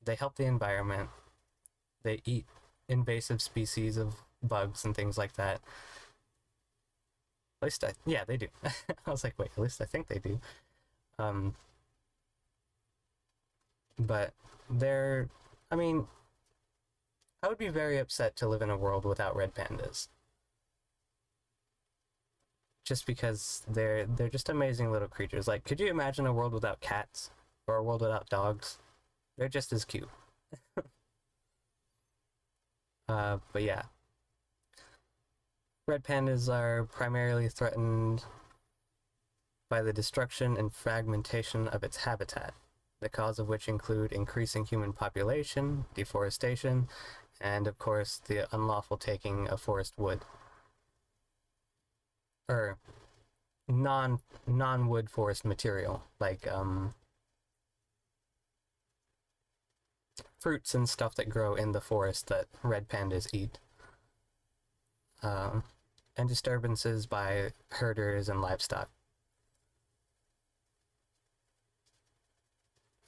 they help the environment. They eat invasive species of bugs and things like that. At least yeah, they do. I was like, wait, at least I think they do. Um, but they're, I mean, I would be very upset to live in a world without red pandas. Just because they're just amazing little creatures. Like, could you imagine a world without cats or a world without dogs? They're just as cute. But yeah, red pandas are primarily threatened by the destruction and fragmentation of its habitat, the cause of which include increasing human population, deforestation, and of course the unlawful taking of forest wood. Or non-wood forest material, like fruits and stuff that grow in the forest that red pandas eat. Um, and disturbances by herders and livestock.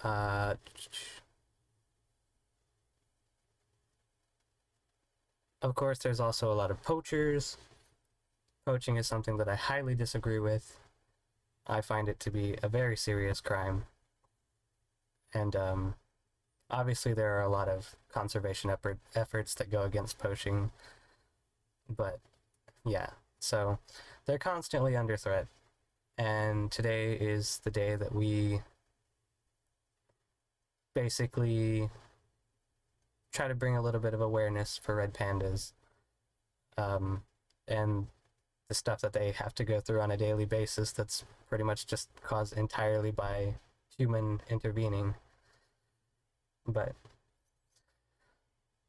Uh, of course, there's also a lot of poachers. Poaching is something that I highly disagree with. I find it to be a very serious crime. And obviously, there are a lot of conservation efforts that go against poaching. But yeah, so they're constantly under threat. And today is the day that we basically try to bring a little bit of awareness for red pandas, and the stuff that they have to go through on a daily basis that's pretty much just caused entirely by human intervening. But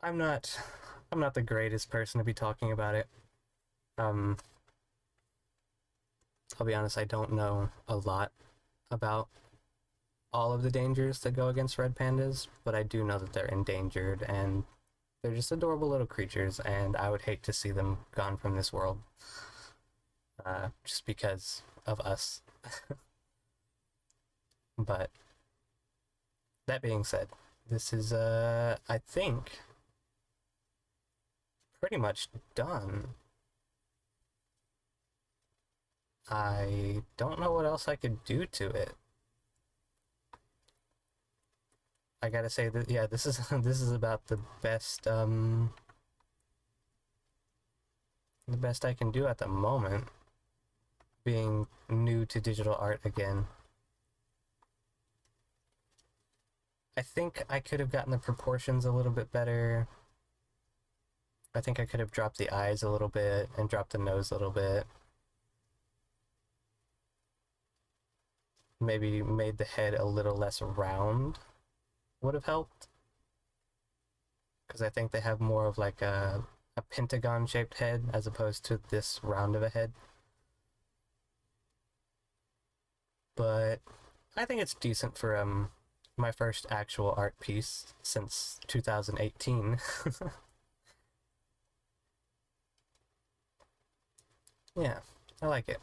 I'm not the greatest person to be talking about it. I'll be honest, I don't know a lot about all of the dangers that go against red pandas, but I do know that they're endangered and they're just adorable little creatures, and I would hate to see them gone from this world, just because of us. But that being said, this is, I think, pretty much done. I don't know what else I could do to it. I gotta say that, yeah, this is this is about the best I can do at the moment, being new to digital art again. I think I could have gotten the proportions a little bit better. I think I could have dropped the eyes a little bit and dropped the nose a little bit. Maybe made the head a little less round would have helped. Because I think they have more of like a pentagon shaped head as opposed to this round of a head. But I think it's decent for my first actual art piece since 2018. Yeah, I like it.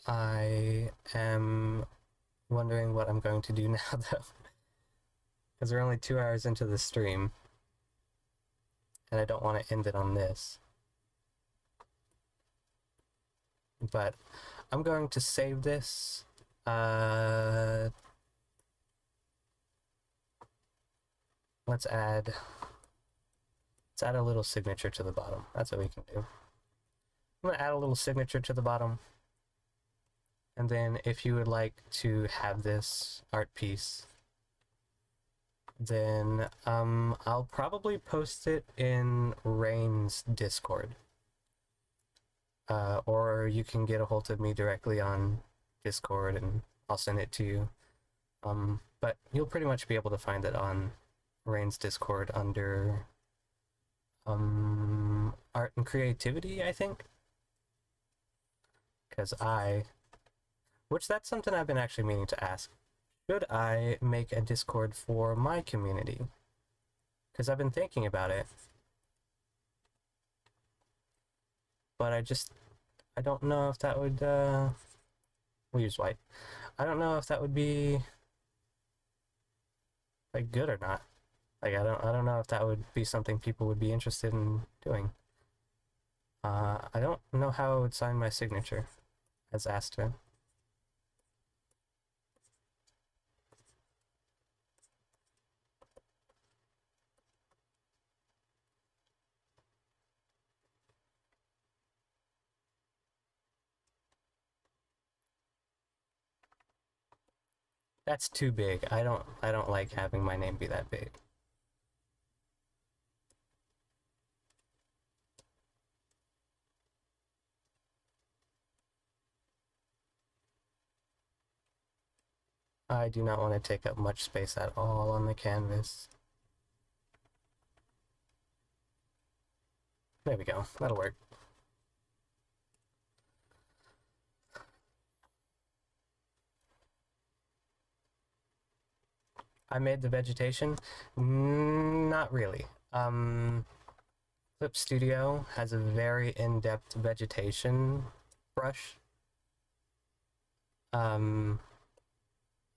I am wondering what I'm going to do now, though. Because we're only 2 hours into the stream, and I don't want to end it on this. But I'm going to save this. Let's add a little signature to the bottom. That's what we can do. I'm going to add a little signature to the bottom. And then if you would like to have this art piece, then I'll probably post it in Rain's Discord. Or you can get a hold of me directly on Discord and I'll send it to you. But you'll pretty much be able to find it on Rain's Discord under art and creativity, I think. Because which that's something I've been actually meaning to ask. Should I make a Discord for my community? Because I've been thinking about it. But I don't know if that would, we'll use white. I don't know if that would be, like, good or not. Like, I don't know if that would be something people would be interested in doing. I don't know how I would sign my signature as asked to. That's too big. I don't like having my name be that big. I do not want to take up much space at all on the canvas. There we go. That'll work. I made the vegetation? Not really. Clip Studio has a very in-depth vegetation brush.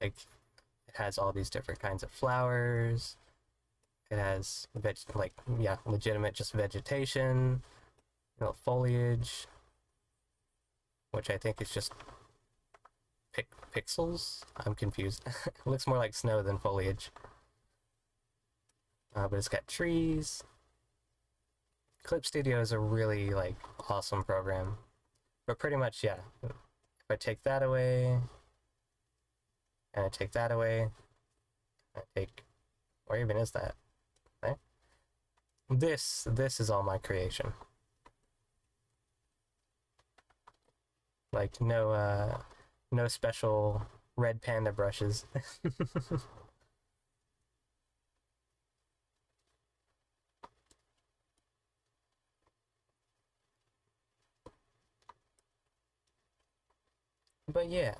Like, it has all these different kinds of flowers. It has legitimate just vegetation, foliage, which I think is just pixels. I'm confused. It looks more like snow than foliage. But it's got trees. Clip Studio is a really awesome program. But pretty much, yeah. If I take that away, and I take that away, I take, where even is that? Okay. This is all my creation. Like no special red panda brushes. But yeah,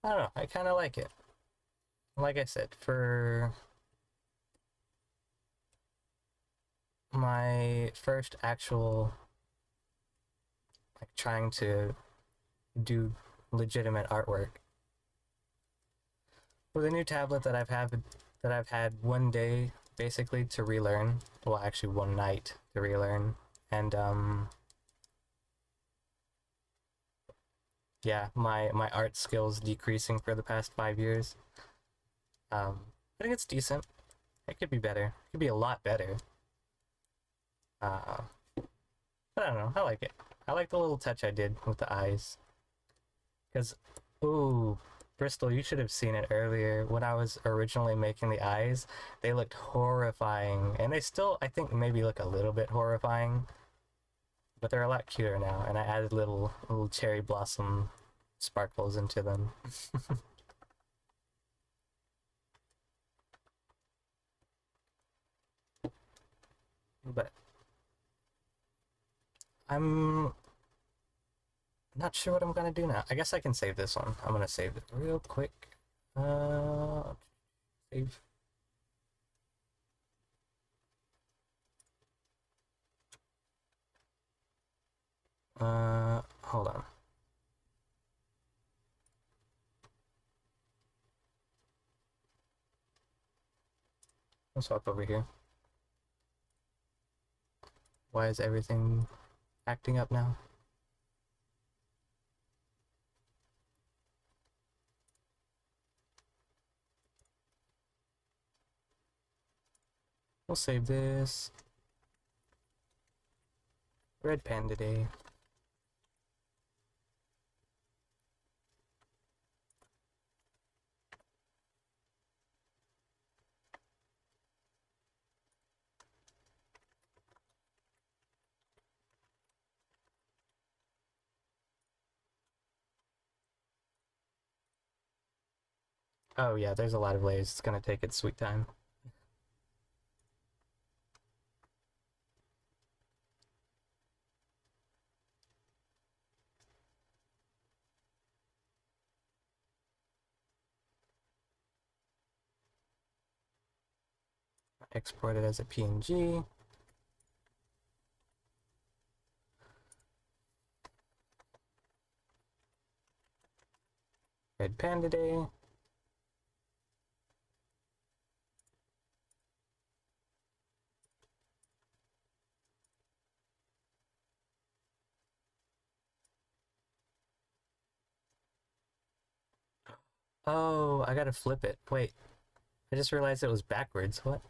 I don't know. I kind of like it. Like I said, for my first actual trying to do legitimate artwork with a new tablet that I've had one day basically to relearn. Well, actually one night to relearn, and yeah, my art skills decreasing for the past 5 years. I think it's decent. It could be better. It could be a lot better. Uh, but I don't know. I like it. I like the little touch I did with the eyes. Because, ooh, Bristol, you should have seen it earlier. When I was originally making the eyes, they looked horrifying. And they still, I think, maybe look a little bit horrifying. But they're a lot cuter now. And I added little cherry blossom sparkles into them. But I'm not sure what I'm gonna do now. I guess I can save this one. I'm gonna save it real quick. Save. Hold on. Let's swap over here. Why is everything acting up now? We'll save this. Red Panda Day. Oh yeah, there's a lot of layers. It's gonna take its sweet time. Export it as a PNG. Red Panda Day. Oh, I gotta flip it. Wait, I just realized it was backwards. What?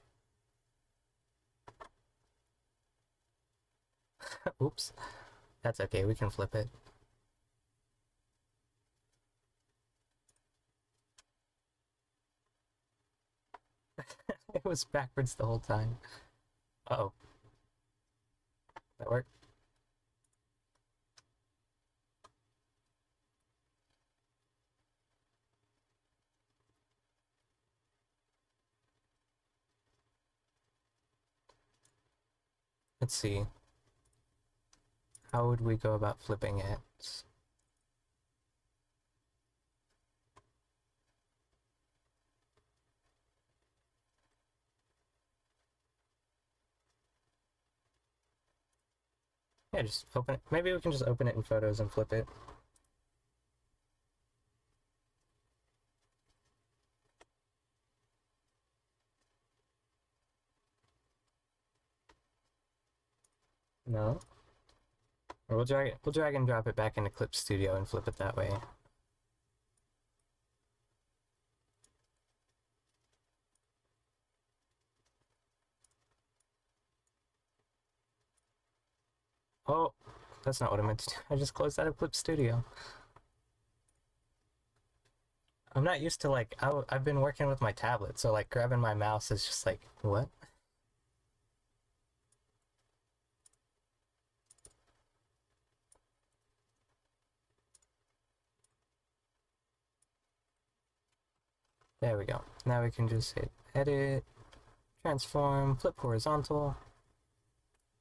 Oops. That's okay, we can flip it. It was backwards the whole time. Uh-oh. That worked? Let's see. How would we go about flipping it? Yeah, just open it. Maybe we can just open it in photos and flip it. No? Or we'll drag and drop it back into Clip Studio and flip it that way. Oh, that's not what I meant to do. I just closed out of Clip Studio. I'm not used to like, I've been working with my tablet, so like grabbing my mouse is just like, what? There we go. Now we can just hit edit, transform, flip horizontal,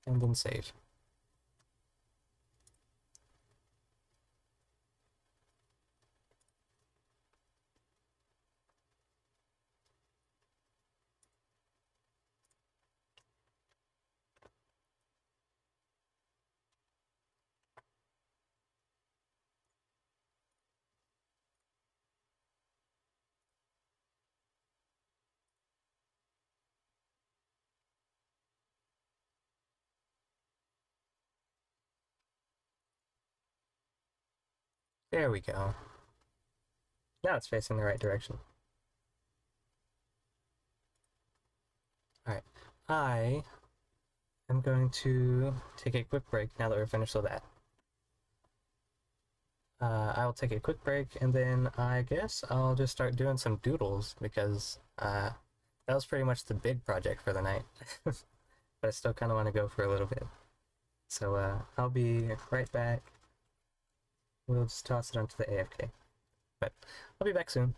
and then save. There we go. Now it's facing the right direction. Alright, I am going to take a quick break now that we're finished with that. I will take a quick break and then I guess I'll just start doing some doodles because that was pretty much the big project for the night. But I still kind of want to go for a little bit. So I'll be right back. We'll just toss it onto the AFK. But I'll be back soon.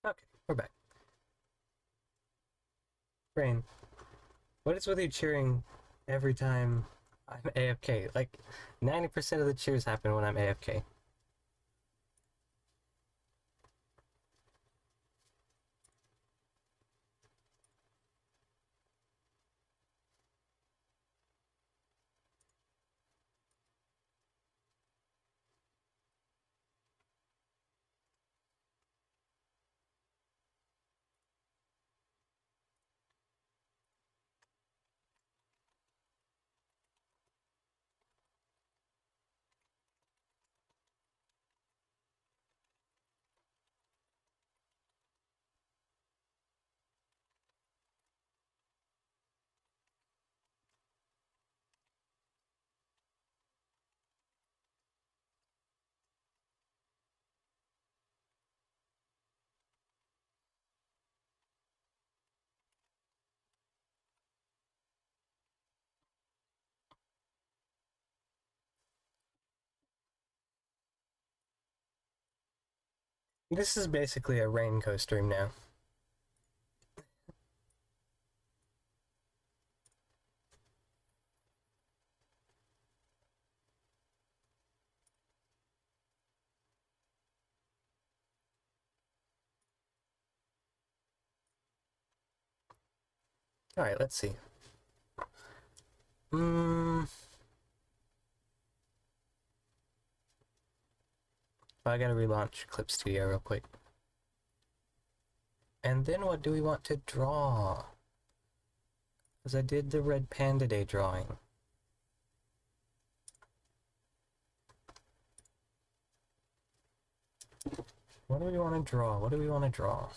Okay, we're back. Brain, what is with you cheering every time I'm AFK? Like, 90% of the cheers happen when I'm AFK. This is basically a Rainco stream now. Alright, let's see. I gotta relaunch Clip Studio real quick. And then what do we want to draw? Because I did the Red Panda Day drawing. What do we want to draw? What do we want to draw?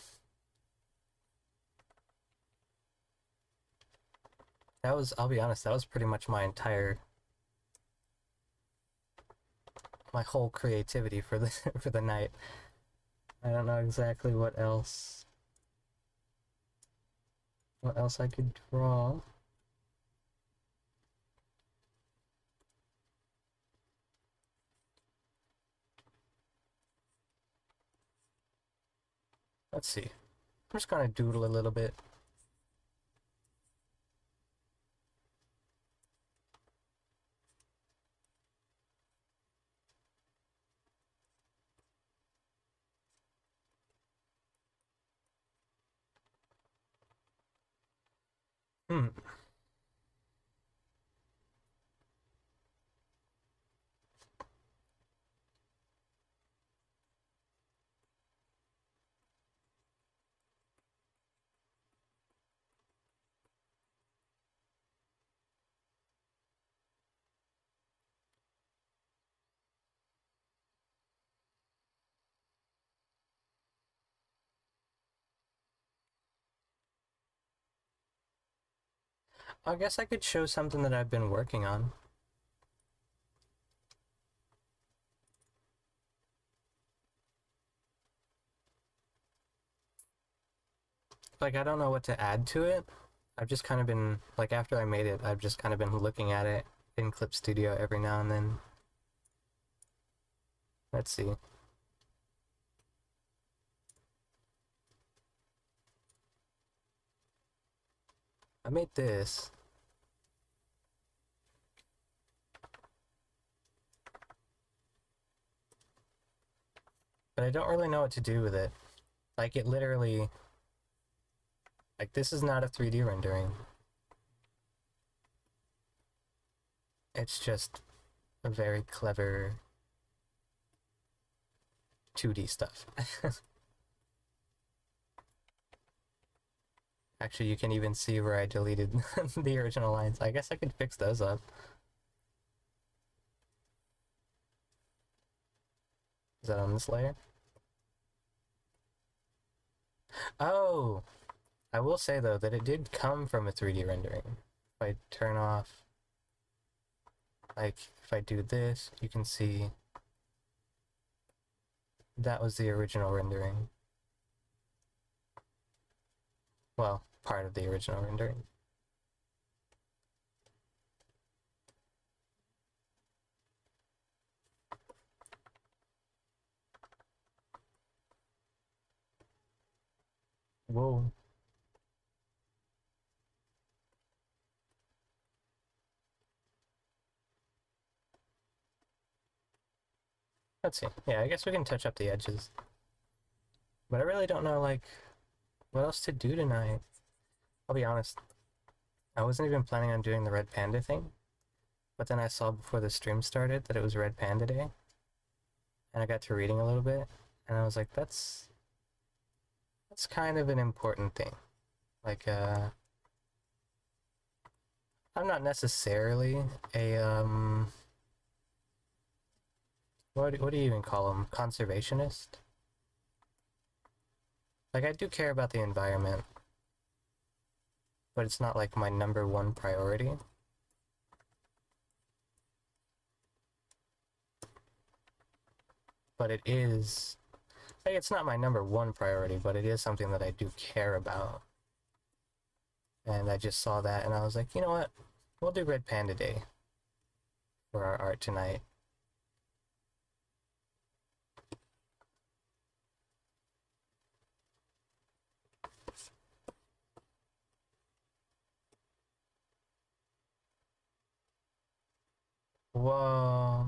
That was, I'll be honest, that was pretty much my whole creativity for the for the night. I don't know exactly what else I could draw. Let's see. I'm just gonna doodle a little bit. Hmm. I guess I could show something that I've been working on. Like, I don't know what to add to it. I've just kind of been, like, after I made it, I've just kind of been looking at it in Clip Studio every now and then. Let's see. I made this. But I don't really know what to do with it. Like, it literally... Like, this is not a 3D rendering. It's just a very clever 2D stuff. Actually, you can even see where I deleted the original lines. I guess I could fix those up. Is that on this layer? Oh! I will say, though, that it did come from a 3D rendering. If I turn off... Like, if I do this, you can see... That was the original rendering. Well, part of the original rendering. whoa. Let's see. Yeah, I guess we can touch up the edges. But I really don't know, like, what else to do tonight. I'll be honest, I wasn't even planning on doing the Red Panda thing. But then I saw before the stream started that it was Red Panda Day. And I got to reading a little bit. And I was like, that's kind of an important thing. Like, I'm not necessarily a, what do you even call them? Conservationist? Like, I do care about the environment, but it's not like my number one priority. But it is, like, it's not my number one priority, but it is something that I do care about. And I just saw that and I was like, you know what? We'll do Red Panda Day for our art tonight. Whoa.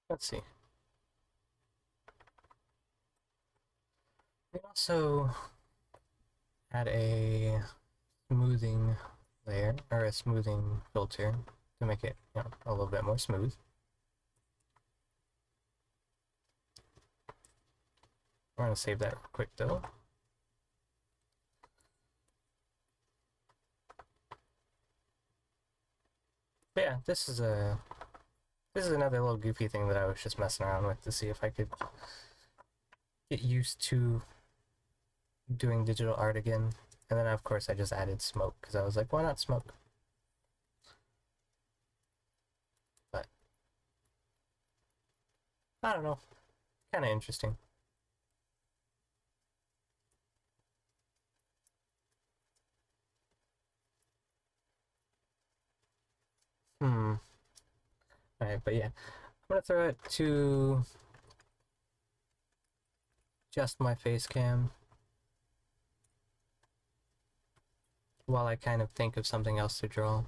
Let's see. We can also add a smoothing layer, or a smoothing filter to make it, you know, a little bit more smooth. I'm gonna save that real quick though. But yeah, this is another little goofy thing that I was just messing around with to see if I could get used to doing digital art again. And then of course I just added smoke because I was like, why not smoke? But I don't know, kind of interesting. Hmm. Alright, but yeah, I'm gonna throw it to just my face cam while I kind of think of something else to draw.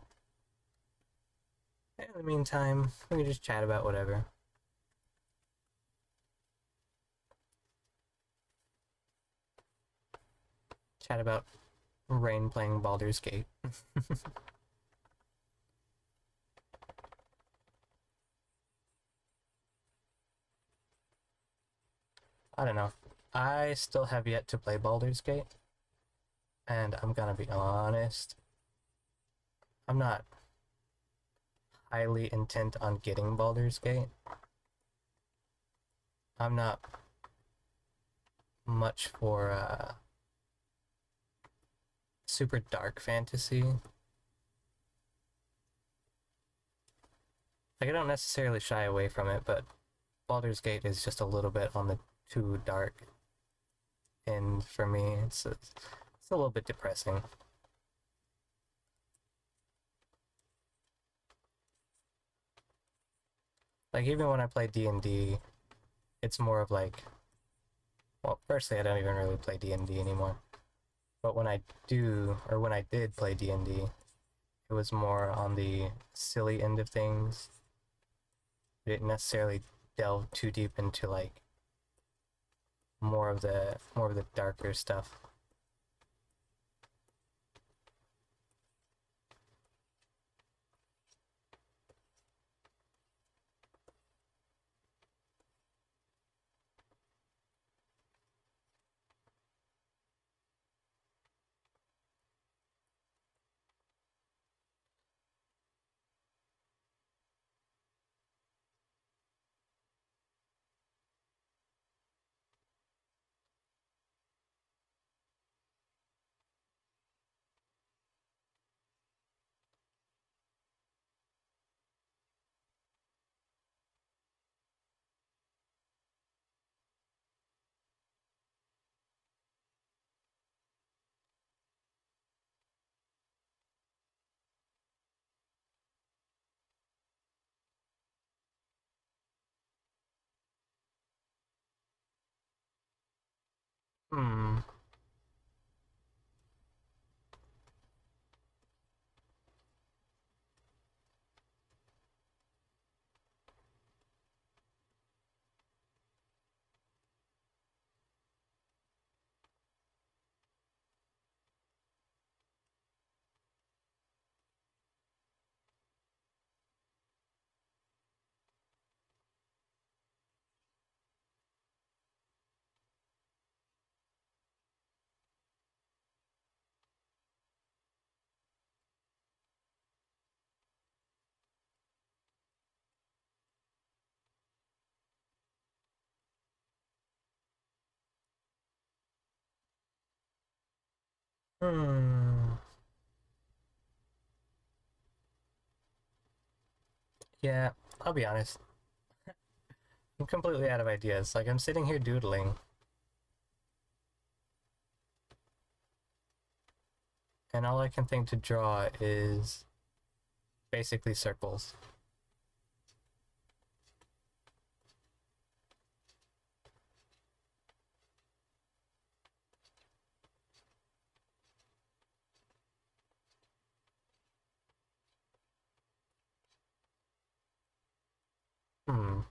In the meantime, we can just chat about whatever. Chat about Rain playing Baldur's Gate. I don't know. I still have yet to play Baldur's Gate, and I'm gonna be honest, I'm not highly intent on getting Baldur's Gate. I'm not much for super dark fantasy. Like, I don't necessarily shy away from it, but Baldur's Gate is just a little bit on the too dark end for me. It's a little bit depressing. Like, even when I play D&D, it's more of like, well, firstly, I don't even really play D&D anymore. But when I do, or when I did play D&D, it was more on the silly end of things. It didn't necessarily delve too deep into like more of the darker stuff. Hmm. Hmm. Yeah, I'll be honest. I'm completely out of ideas. Like, I'm sitting here doodling, and all I can think to draw is basically circles. Hmm.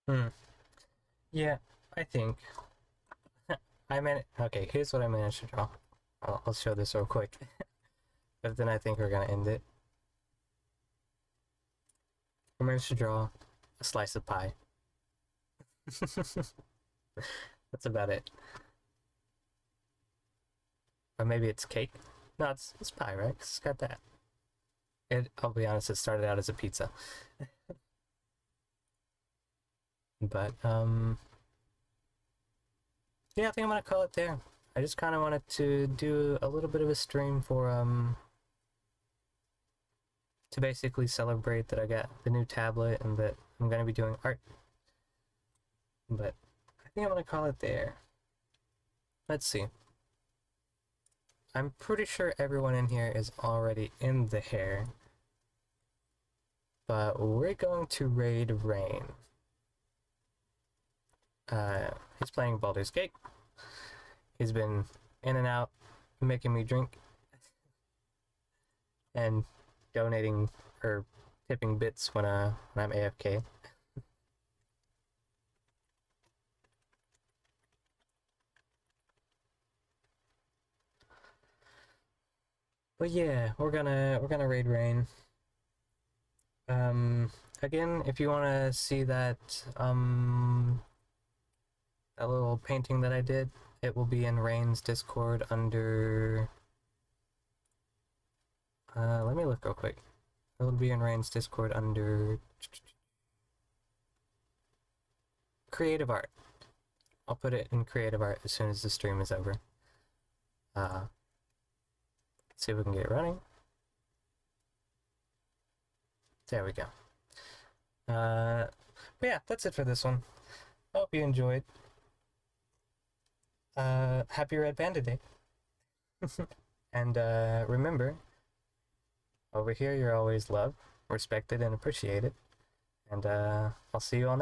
Hmm. Yeah, I think. Okay, here's what I managed to draw. I'll show this real quick. But then I think we're gonna end it. I managed to draw a slice of pie. That's about it. Or maybe it's cake. No, it's pie, right? 'Cause it's got that. I'll be honest, it started out as a pizza. But yeah, I think I'm gonna call it there. I just kind of wanted to do a little bit of a stream for to basically celebrate that I got the new tablet and that I'm gonna be doing art. But I think I'm gonna call it there. Let's see. I'm pretty sure everyone in here is already in the hair, but we're going to raid Rain. He's playing Baldur's Gate. He's been in and out, making me drink, and donating or tipping bits when I'm AFK. But yeah, we're gonna raid Rain. Again, if you want to see that little painting that I did, it will be in Rain's Discord under. Let me look real quick. It will be in Rain's Discord under Creative Art. I'll put it in Creative Art as soon as the stream is over. Let's see if we can get it running. There we go. But yeah, that's it for this one. I hope you enjoyed. Happy Red Panda Day. And remember, over here you're always loved, respected, and appreciated. And I'll see you all next